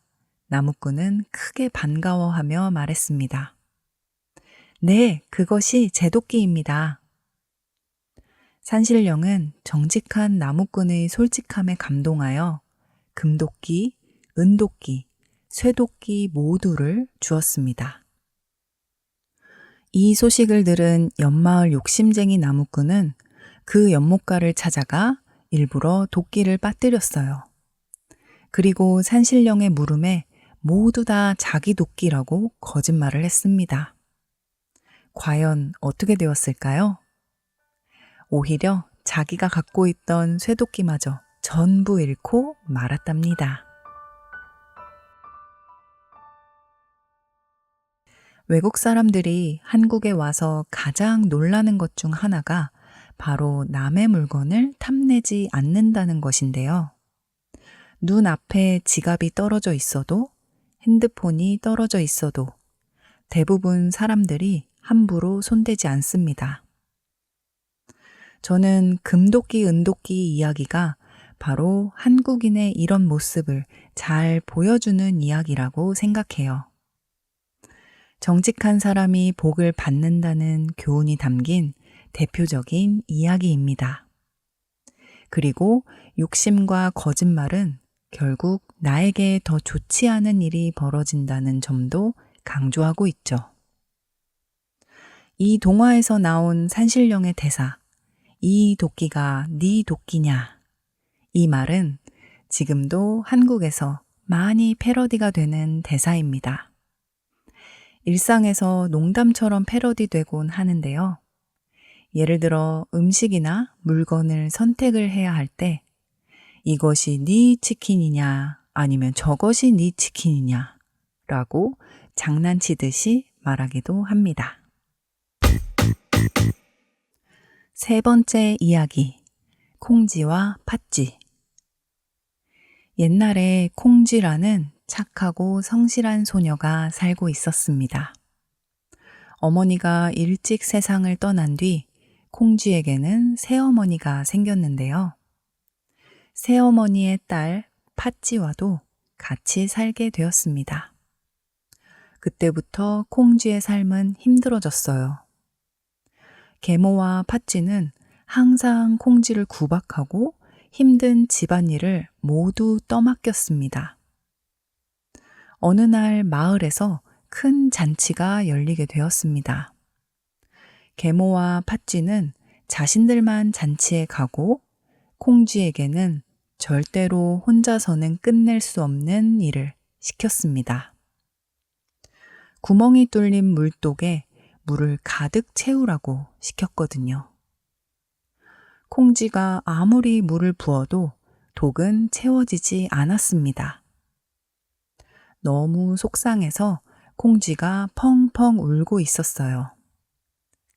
나무꾼은 크게 반가워하며 말했습니다. 네, 그것이 제 도끼입니다. 산신령은 정직한 나무꾼의 솔직함에 감동하여 금도끼, 은도끼, 쇠도끼 모두를 주었습니다. 이 소식을 들은 연마을 욕심쟁이 나무꾼은 그 연못가를 찾아가 일부러 도끼를 빠뜨렸어요. 그리고 산신령의 물음에 모두 다 자기 도끼라고 거짓말을 했습니다. 과연 어떻게 되었을까요? 오히려 자기가 갖고 있던 쇠도끼마저 전부 잃고 말았답니다. 외국 사람들이 한국에 와서 가장 놀라는 것 중 하나가 바로 남의 물건을 탐내지 않는다는 것인데요. 눈앞에 지갑이 떨어져 있어도, 핸드폰이 떨어져 있어도 대부분 사람들이 함부로 손대지 않습니다. 저는 금도끼, 은도끼 이야기가 바로 한국인의 이런 모습을 잘 보여주는 이야기라고 생각해요. 정직한 사람이 복을 받는다는 교훈이 담긴 대표적인 이야기입니다. 그리고 욕심과 거짓말은 결국 나에게 더 좋지 않은 일이 벌어진다는 점도 강조하고 있죠. 이 동화에서 나온 산신령의 대사, 이 도끼가 네 도끼냐? 이 말은 지금도 한국에서 많이 패러디가 되는 대사입니다. 일상에서 농담처럼 패러디되곤 하는데요. 예를 들어 음식이나 물건을 선택을 해야 할 때 이것이 네 치킨이냐 아니면 저것이 네 치킨이냐 라고 장난치듯이 말하기도 합니다. 세 번째 이야기, 콩쥐와 팥쥐. 옛날에 콩쥐라는 착하고 성실한 소녀가 살고 있었습니다. 어머니가 일찍 세상을 떠난 뒤 콩쥐에게는 새어머니가 생겼는데요. 새어머니의 딸 팥쥐와도 같이 살게 되었습니다. 그때부터 콩쥐의 삶은 힘들어졌어요. 계모와 팥쥐는 항상 콩쥐를 구박하고 힘든 집안일을 모두 떠맡겼습니다. 어느 날 마을에서 큰 잔치가 열리게 되었습니다. 계모와 팥쥐는 자신들만 잔치에 가고 콩쥐에게는 절대로 혼자서는 끝낼 수 없는 일을 시켰습니다. 구멍이 뚫린 물독에 물을 가득 채우라고 시켰거든요. 콩쥐가 아무리 물을 부어도 독은 채워지지 않았습니다. 너무 속상해서 콩쥐가 펑펑 울고 있었어요.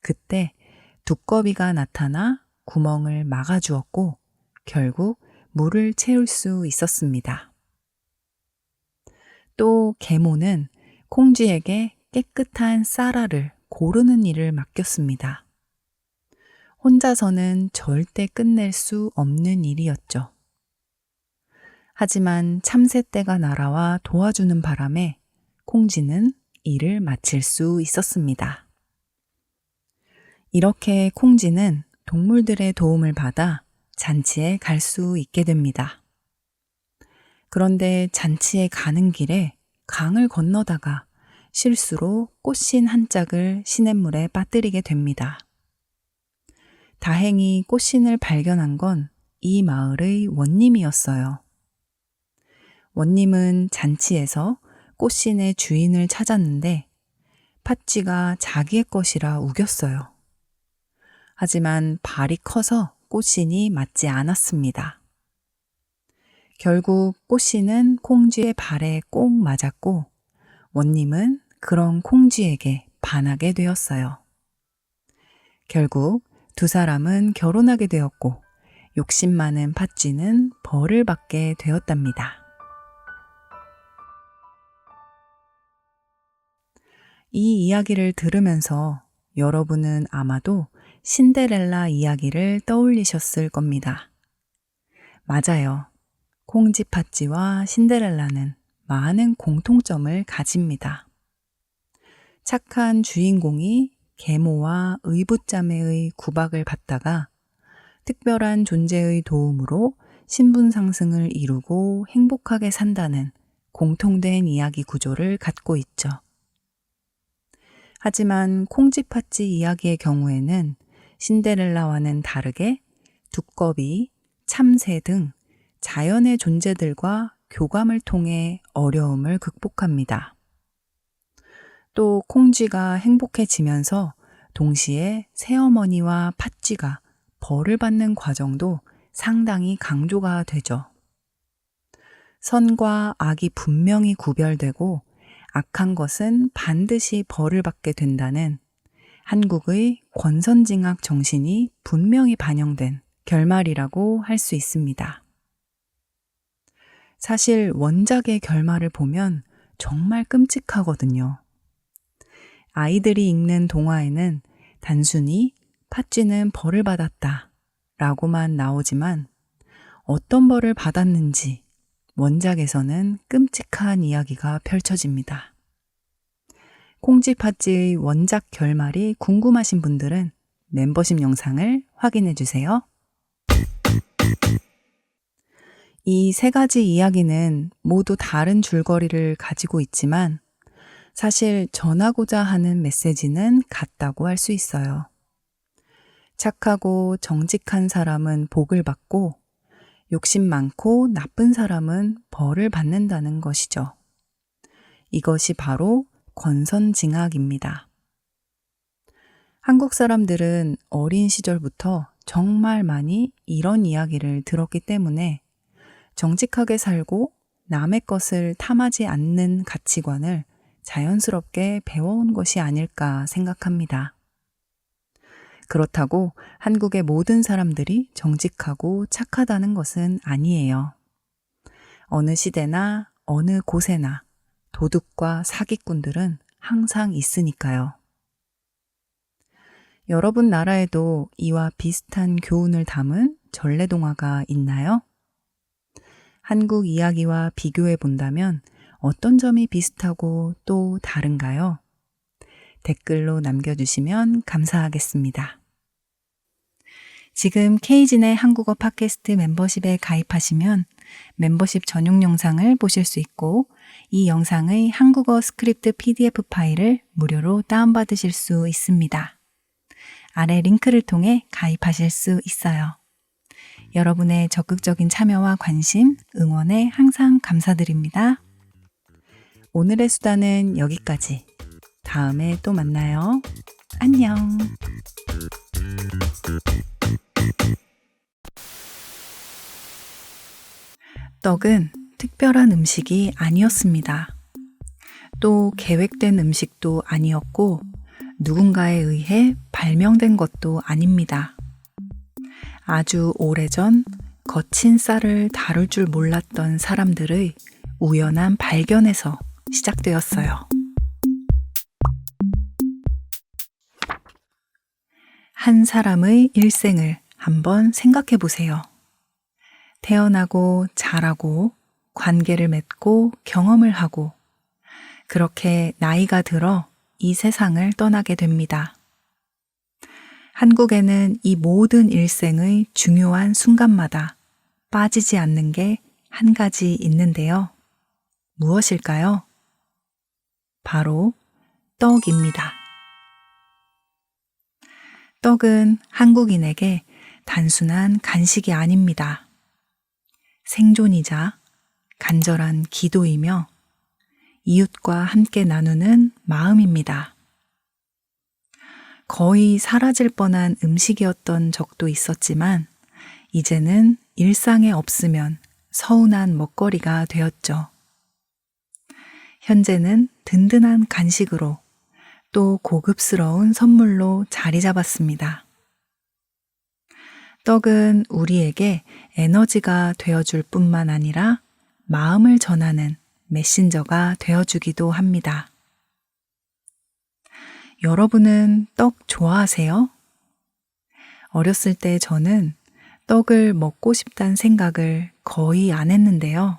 그때 두꺼비가 나타나 구멍을 막아주었고 결국 물을 채울 수 있었습니다. 또 계모는 콩쥐에게 깨끗한 쌀알을 고르는 일을 맡겼습니다. 혼자서는 절대 끝낼 수 없는 일이었죠. 하지만 참새떼가 날아와 도와주는 바람에 콩쥐는 일을 마칠 수 있었습니다. 이렇게 콩쥐는 동물들의 도움을 받아 잔치에 갈 수 있게 됩니다. 그런데 잔치에 가는 길에 강을 건너다가 실수로 꽃신 한 짝을 시냇물에 빠뜨리게 됩니다. 다행히 꽃신을 발견한 건 이 마을의 원님이었어요. 원님은 잔치에서 꽃신의 주인을 찾았는데 팥쥐가 자기의 것이라 우겼어요. 하지만 발이 커서 꽃신이 맞지 않았습니다. 결국 꽃신은 콩쥐의 발에 꼭 맞았고 원님은 그런 콩쥐에게 반하게 되었어요. 결국 두 사람은 결혼하게 되었고 욕심 많은 팥쥐는 벌을 받게 되었답니다. 이 이야기를 들으면서 여러분은 아마도 신데렐라 이야기를 떠올리셨을 겁니다. 맞아요. 콩쥐 팥쥐와 신데렐라는 많은 공통점을 가집니다. 착한 주인공이 계모와 의붓자매의 구박을 받다가 특별한 존재의 도움으로 신분 상승을 이루고 행복하게 산다는 공통된 이야기 구조를 갖고 있죠. 하지만 콩쥐 팥쥐 이야기의 경우에는 신데렐라와는 다르게 두꺼비, 참새 등 자연의 존재들과 교감을 통해 어려움을 극복합니다. 또 콩쥐가 행복해지면서 동시에 새어머니와 팥쥐가 벌을 받는 과정도 상당히 강조가 되죠. 선과 악이 분명히 구별되고 악한 것은 반드시 벌을 받게 된다는 한국의 권선징악 정신이 분명히 반영된 결말이라고 할 수 있습니다. 사실 원작의 결말을 보면 정말 끔찍하거든요. 아이들이 읽는 동화에는 단순히 팥쥐는 벌을 받았다 라고만 나오지만 어떤 벌을 받았는지 원작에서는 끔찍한 이야기가 펼쳐집니다. 콩쥐팥쥐의 원작 결말이 궁금하신 분들은 멤버십 영상을 확인해 주세요. 이 세 가지 이야기는 모두 다른 줄거리를 가지고 있지만 사실 전하고자 하는 메시지는 같다고 할 수 있어요. 착하고 정직한 사람은 복을 받고 욕심 많고 나쁜 사람은 벌을 받는다는 것이죠. 이것이 바로 권선징악입니다. 한국 사람들은 어린 시절부터 정말 많이 이런 이야기를 들었기 때문에 정직하게 살고 남의 것을 탐하지 않는 가치관을 자연스럽게 배워온 것이 아닐까 생각합니다. 그렇다고 한국의 모든 사람들이 정직하고 착하다는 것은 아니에요. 어느 시대나 어느 곳에나 도둑과 사기꾼들은 항상 있으니까요. 여러분 나라에도 이와 비슷한 교훈을 담은 전래동화가 있나요? 한국 이야기와 비교해 본다면 어떤 점이 비슷하고 또 다른가요? 댓글로 남겨주시면 감사하겠습니다. 지금 K진의 한국어 팟캐스트 멤버십에 가입하시면 멤버십 전용 영상을 보실 수 있고 이 영상의 한국어 스크립트 PDF 파일을 무료로 다운받으실 수 있습니다. 아래 링크를 통해 가입하실 수 있어요. 여러분의 적극적인 참여와 관심, 응원에 항상 감사드립니다. 오늘의 수다는 여기까지. 다음에 또 만나요. 안녕. 떡은 특별한 음식이 아니었습니다. 또 계획된 음식도 아니었고 누군가에 의해 발명된 것도 아닙니다. 아주 오래전 거친 쌀을 다룰 줄 몰랐던 사람들의 우연한 발견에서 시작되었어요. 한 사람의 일생을 한번 생각해 보세요. 태어나고 자라고 관계를 맺고 경험을 하고 그렇게 나이가 들어 이 세상을 떠나게 됩니다. 한국에는 이 모든 일생의 중요한 순간마다 빠지지 않는 게 한 가지 있는데요. 무엇일까요? 바로 떡입니다. 떡은 한국인에게 단순한 간식이 아닙니다. 생존이자 간절한 기도이며 이웃과 함께 나누는 마음입니다. 거의 사라질 뻔한 음식이었던 적도 있었지만 이제는 일상에 없으면 서운한 먹거리가 되었죠. 현재는 든든한 간식으로 또 고급스러운 선물로 자리 잡았습니다. 떡은 우리에게 에너지가 되어줄 뿐만 아니라 마음을 전하는 메신저가 되어주기도 합니다. 여러분은 떡 좋아하세요? 어렸을 때 저는 떡을 먹고 싶다는 생각을 거의 안 했는데요.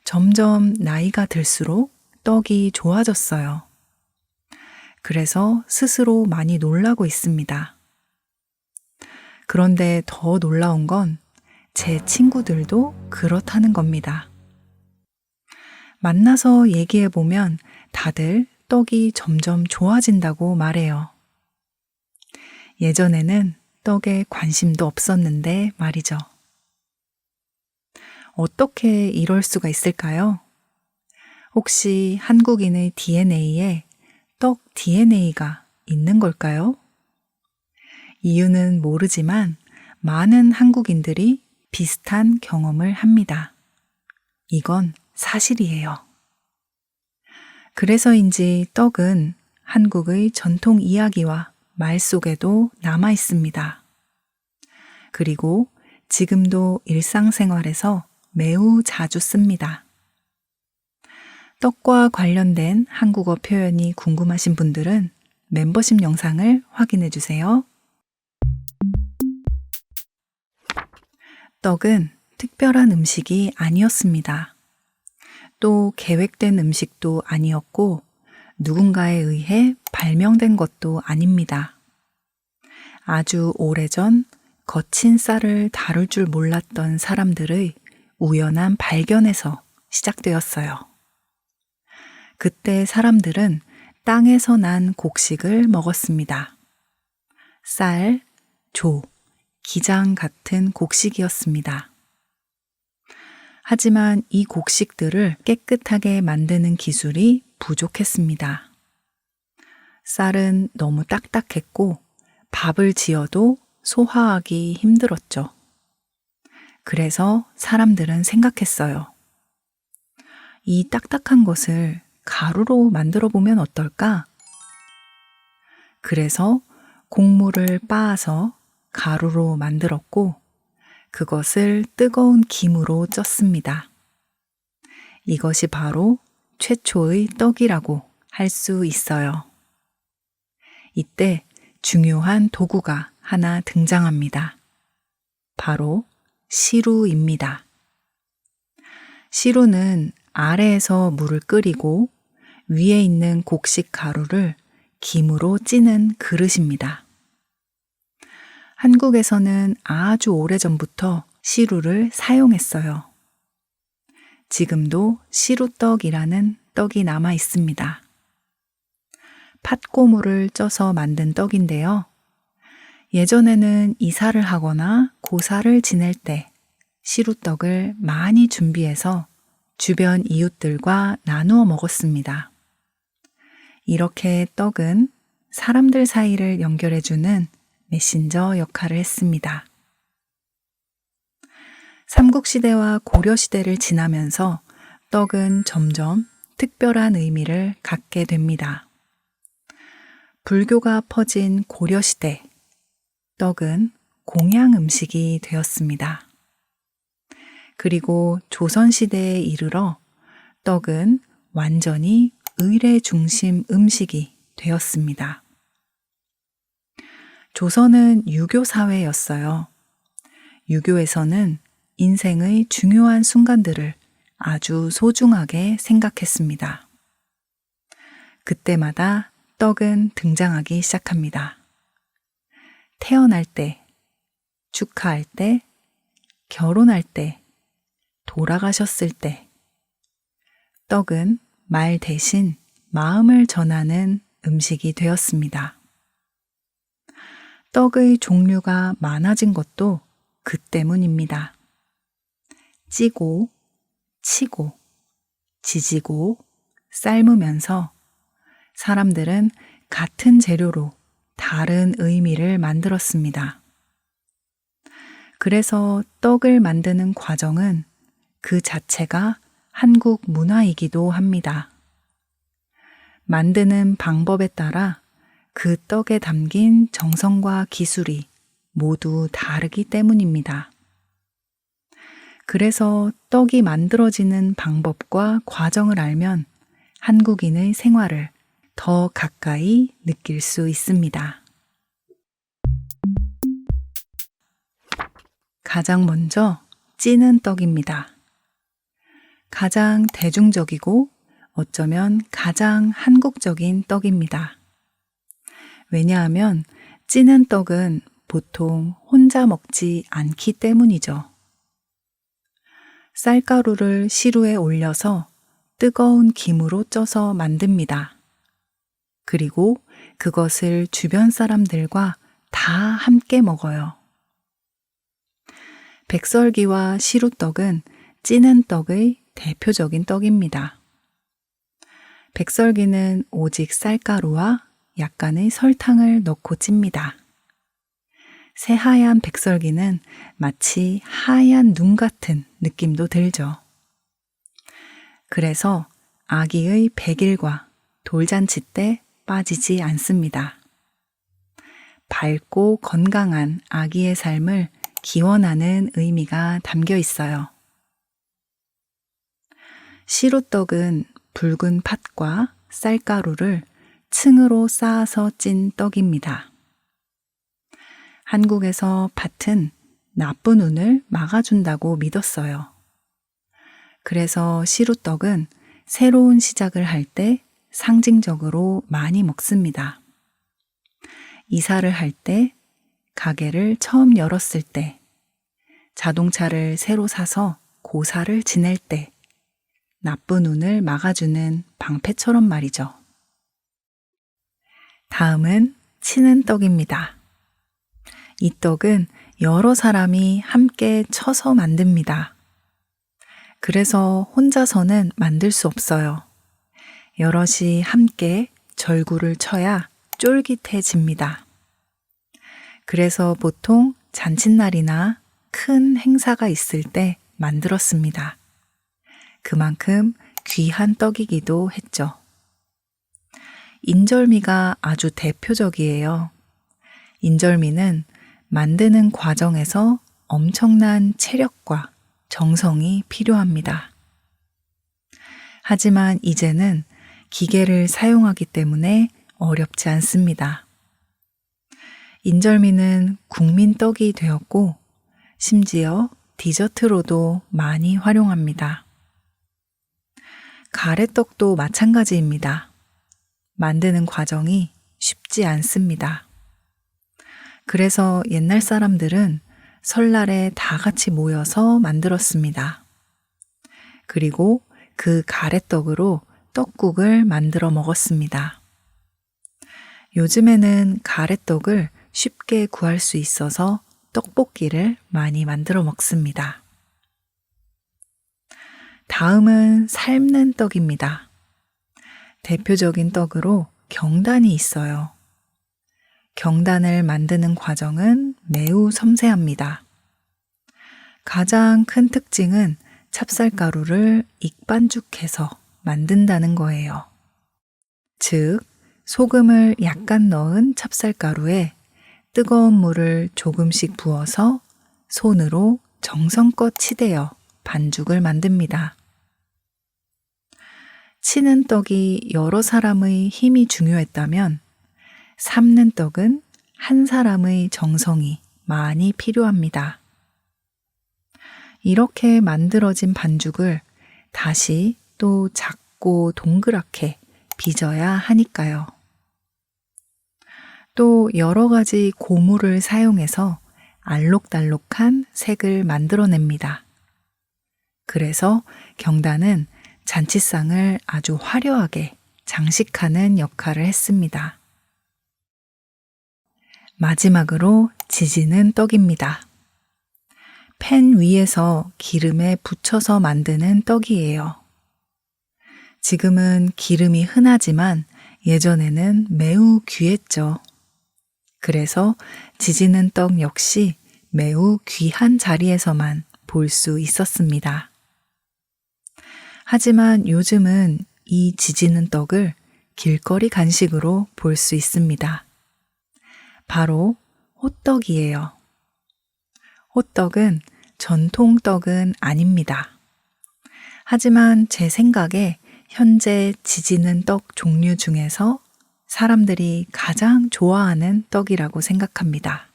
점점 나이가 들수록 떡이 좋아졌어요. 그래서 스스로 많이 놀라고 있습니다. 그런데 더 놀라운 건 제 친구들도 그렇다는 겁니다. 만나서 얘기해보면 다들 떡이 점점 좋아진다고 말해요. 예전에는 떡에 관심도 없었는데 말이죠. 어떻게 이럴 수가 있을까요? 혹시 한국인의 DNA에 떡 DNA가 있는 걸까요? 이유는 모르지만 많은 한국인들이 비슷한 경험을 합니다. 이건 사실이에요. 그래서인지 떡은 한국의 전통 이야기와 말 속에도 남아 있습니다. 그리고 지금도 일상생활에서 매우 자주 씁니다. 떡과 관련된 한국어 표현이 궁금하신 분들은 멤버십 영상을 확인해 주세요. 떡은 특별한 음식이 아니었습니다. 또 계획된 음식도 아니었고 누군가에 의해 발명된 것도 아닙니다. 아주 오래전 거친 쌀을 다룰 줄 몰랐던 사람들의 우연한 발견에서 시작되었어요. 그때 사람들은 땅에서 난 곡식을 먹었습니다. 쌀, 조, 기장 같은 곡식이었습니다. 하지만 이 곡식들을 깨끗하게 만드는 기술이 부족했습니다. 쌀은 너무 딱딱했고 밥을 지어도 소화하기 힘들었죠. 그래서 사람들은 생각했어요. 이 딱딱한 것을 가루로 만들어 보면 어떨까? 그래서 곡물을 빻아서 가루로 만들었고 그것을 뜨거운 김으로 쪘습니다. 이것이 바로 최초의 떡이라고 할 수 있어요. 이때 중요한 도구가 하나 등장합니다. 바로 시루입니다. 시루는 아래에서 물을 끓이고 위에 있는 곡식 가루를 김으로 찌는 그릇입니다. 한국에서는 아주 오래전부터 시루를 사용했어요. 지금도 시루떡이라는 떡이 남아 있습니다. 팥고물을 쪄서 만든 떡인데요. 예전에는 이사를 하거나 고사를 지낼 때 시루떡을 많이 준비해서 주변 이웃들과 나누어 먹었습니다. 이렇게 떡은 사람들 사이를 연결해주는 메신저 역할을 했습니다. 삼국시대와 고려시대를 지나면서 떡은 점점 특별한 의미를 갖게 됩니다. 불교가 퍼진 고려시대, 떡은 공양 음식이 되었습니다. 그리고 조선시대에 이르러 떡은 완전히 의례 중심 음식이 되었습니다. 조선은 유교 사회였어요. 유교에서는 인생의 중요한 순간들을 아주 소중하게 생각했습니다. 그때마다 떡은 등장하기 시작합니다. 태어날 때, 축하할 때, 결혼할 때, 돌아가셨을 때, 떡은 말 대신 마음을 전하는 음식이 되었습니다. 떡의 종류가 많아진 것도 그 때문입니다. 찌고, 치고, 지지고, 삶으면서 사람들은 같은 재료로 다른 의미를 만들었습니다. 그래서 떡을 만드는 과정은 그 자체가 한국 문화이기도 합니다. 만드는 방법에 따라 그 떡에 담긴 정성과 기술이 모두 다르기 때문입니다. 그래서 떡이 만들어지는 방법과 과정을 알면 한국인의 생활을 더 가까이 느낄 수 있습니다. 가장 먼저 찌는 떡입니다. 가장 대중적이고 어쩌면 가장 한국적인 떡입니다. 왜냐하면 찌는 떡은 보통 혼자 먹지 않기 때문이죠. 쌀가루를 시루에 올려서 뜨거운 김으로 쪄서 만듭니다. 그리고 그것을 주변 사람들과 다 함께 먹어요. 백설기와 시루떡은 찌는 떡의 대표적인 떡입니다. 백설기는 오직 쌀가루와 약간의 설탕을 넣고 찝니다. 새하얀 백설기는 마치 하얀 눈 같은 느낌도 들죠. 그래서 아기의 100일과 돌잔치 때 빠지지 않습니다. 밝고 건강한 아기의 삶을 기원하는 의미가 담겨 있어요. 시루떡은 붉은 팥과 쌀가루를 층으로 쌓아서 찐 떡입니다. 한국에서 팥은 나쁜 운을 막아준다고 믿었어요. 그래서 시루떡은 새로운 시작을 할 때 상징적으로 많이 먹습니다. 이사를 할 때, 가게를 처음 열었을 때, 자동차를 새로 사서 고사를 지낼 때, 나쁜 운을 막아주는 방패처럼 말이죠. 다음은 치는 떡입니다. 이 떡은 여러 사람이 함께 쳐서 만듭니다. 그래서 혼자서는 만들 수 없어요. 여럿이 함께 절구를 쳐야 쫄깃해집니다. 그래서 보통 잔칫날이나 큰 행사가 있을 때 만들었습니다. 그만큼 귀한 떡이기도 했죠. 인절미가 아주 대표적이에요. 인절미는 만드는 과정에서 엄청난 체력과 정성이 필요합니다. 하지만 이제는 기계를 사용하기 때문에 어렵지 않습니다. 인절미는 국민떡이 되었고 심지어 디저트로도 많이 활용합니다. 가래떡도 마찬가지입니다. 만드는 과정이 쉽지 않습니다. 그래서 옛날 사람들은 설날에 다 같이 모여서 만들었습니다. 그리고 그 가래떡으로 떡국을 만들어 먹었습니다. 요즘에는 가래떡을 쉽게 구할 수 있어서 떡볶이를 많이 만들어 먹습니다. 다음은 삶는 떡입니다. 대표적인 떡으로 경단이 있어요. 경단을 만드는 과정은 매우 섬세합니다. 가장 큰 특징은 찹쌀가루를 익반죽해서 만든다는 거예요. 즉, 소금을 약간 넣은 찹쌀가루에 뜨거운 물을 조금씩 부어서 손으로 정성껏 치대어 반죽을 만듭니다. 치는 떡이 여러 사람의 힘이 중요했다면 삶는 떡은 한 사람의 정성이 많이 필요합니다. 이렇게 만들어진 반죽을 다시 또 작고 동그랗게 빚어야 하니까요. 또 여러 가지 고무를 사용해서 알록달록한 색을 만들어냅니다. 그래서 경단은 잔치상을 아주 화려하게 장식하는 역할을 했습니다. 마지막으로 지지는 떡입니다. 팬 위에서 기름에 붙여서 만드는 떡이에요. 지금은 기름이 흔하지만 예전에는 매우 귀했죠. 그래서 지지는 떡 역시 매우 귀한 자리에서만 볼 수 있었습니다. 하지만 요즘은 이 지지는 떡을 길거리 간식으로 볼 수 있습니다. 바로 호떡이에요. 호떡은 전통 떡은 아닙니다. 하지만 제 생각에 현재 지지는 떡 종류 중에서 사람들이 가장 좋아하는 떡이라고 생각합니다.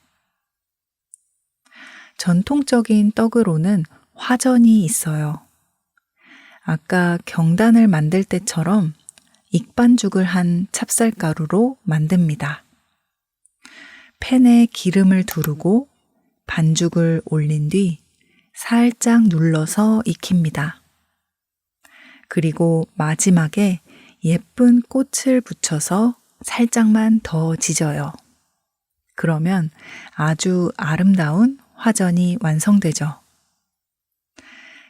전통적인 떡으로는 화전이 있어요. 아까 경단을 만들 때처럼 익반죽을 한 찹쌀가루로 만듭니다. 팬에 기름을 두르고 반죽을 올린 뒤 살짝 눌러서 익힙니다. 그리고 마지막에 예쁜 꽃을 붙여서 살짝만 더 지져요. 그러면 아주 아름다운 화전이 완성되죠.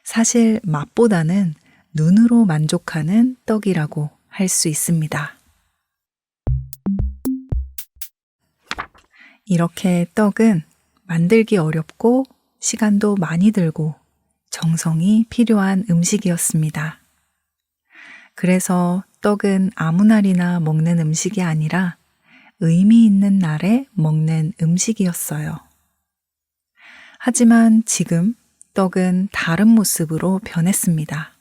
사실 맛보다는 눈으로 만족하는 떡이라고 할 수 있습니다. 이렇게 떡은 만들기 어렵고 시간도 많이 들고 정성이 필요한 음식이었습니다. 그래서 떡은 아무 날이나 먹는 음식이 아니라 의미 있는 날에 먹는 음식이었어요. 하지만 지금 떡은 다른 모습으로 변했습니다.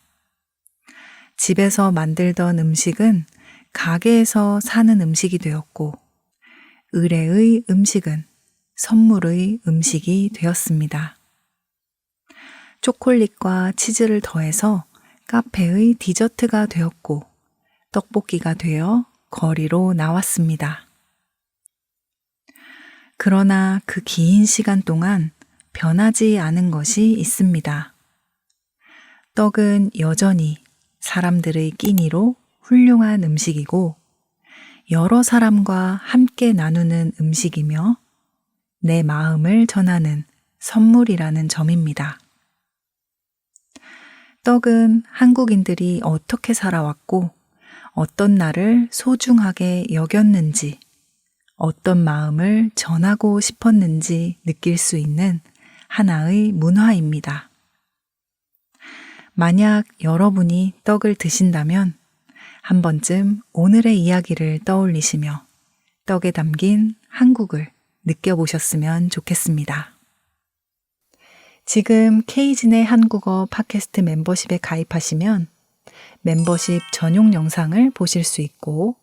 집에서 만들던 음식은 가게에서 사는 음식이 되었고, 의뢰의 음식은 선물의 음식이 되었습니다. 초콜릿과 치즈를 더해서 카페의 디저트가 되었고, 떡볶이가 되어 거리로 나왔습니다. 그러나 그 긴 시간 동안 변하지 않은 것이 있습니다. 떡은 여전히 사람들의 끼니로 훌륭한 음식이고, 여러 사람과 함께 나누는 음식이며, 내 마음을 전하는 선물이라는 점입니다. 떡은 한국인들이 어떻게 살아왔고, 어떤 날을 소중하게 여겼는지, 어떤 마음을 전하고 싶었는지 느낄 수 있는 하나의 문화입니다. 만약 여러분이 떡을 드신다면 한 번쯤 오늘의 이야기를 떠올리시며 떡에 담긴 한국을 느껴보셨으면 좋겠습니다. 지금 K진의 한국어 팟캐스트 멤버십에 가입하시면 멤버십 전용 영상을 보실 수 있고,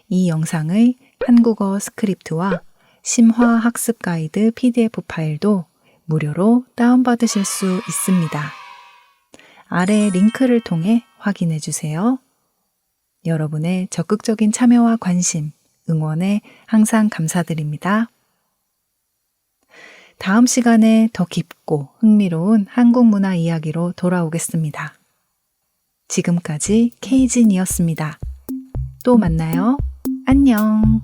이 영상의 한국어 스크립트와 심화 학습 가이드 PDF 파일도 무료로 다운받으실 수 있습니다. 아래 링크를 통해 확인해 주세요. 여러분의 적극적인 참여와 관심, 응원에 항상 감사드립니다. 다음 시간에 더 깊고 흥미로운 한국 문화 이야기로 돌아오겠습니다. 지금까지 K진이었습니다. 또 만나요. 안녕.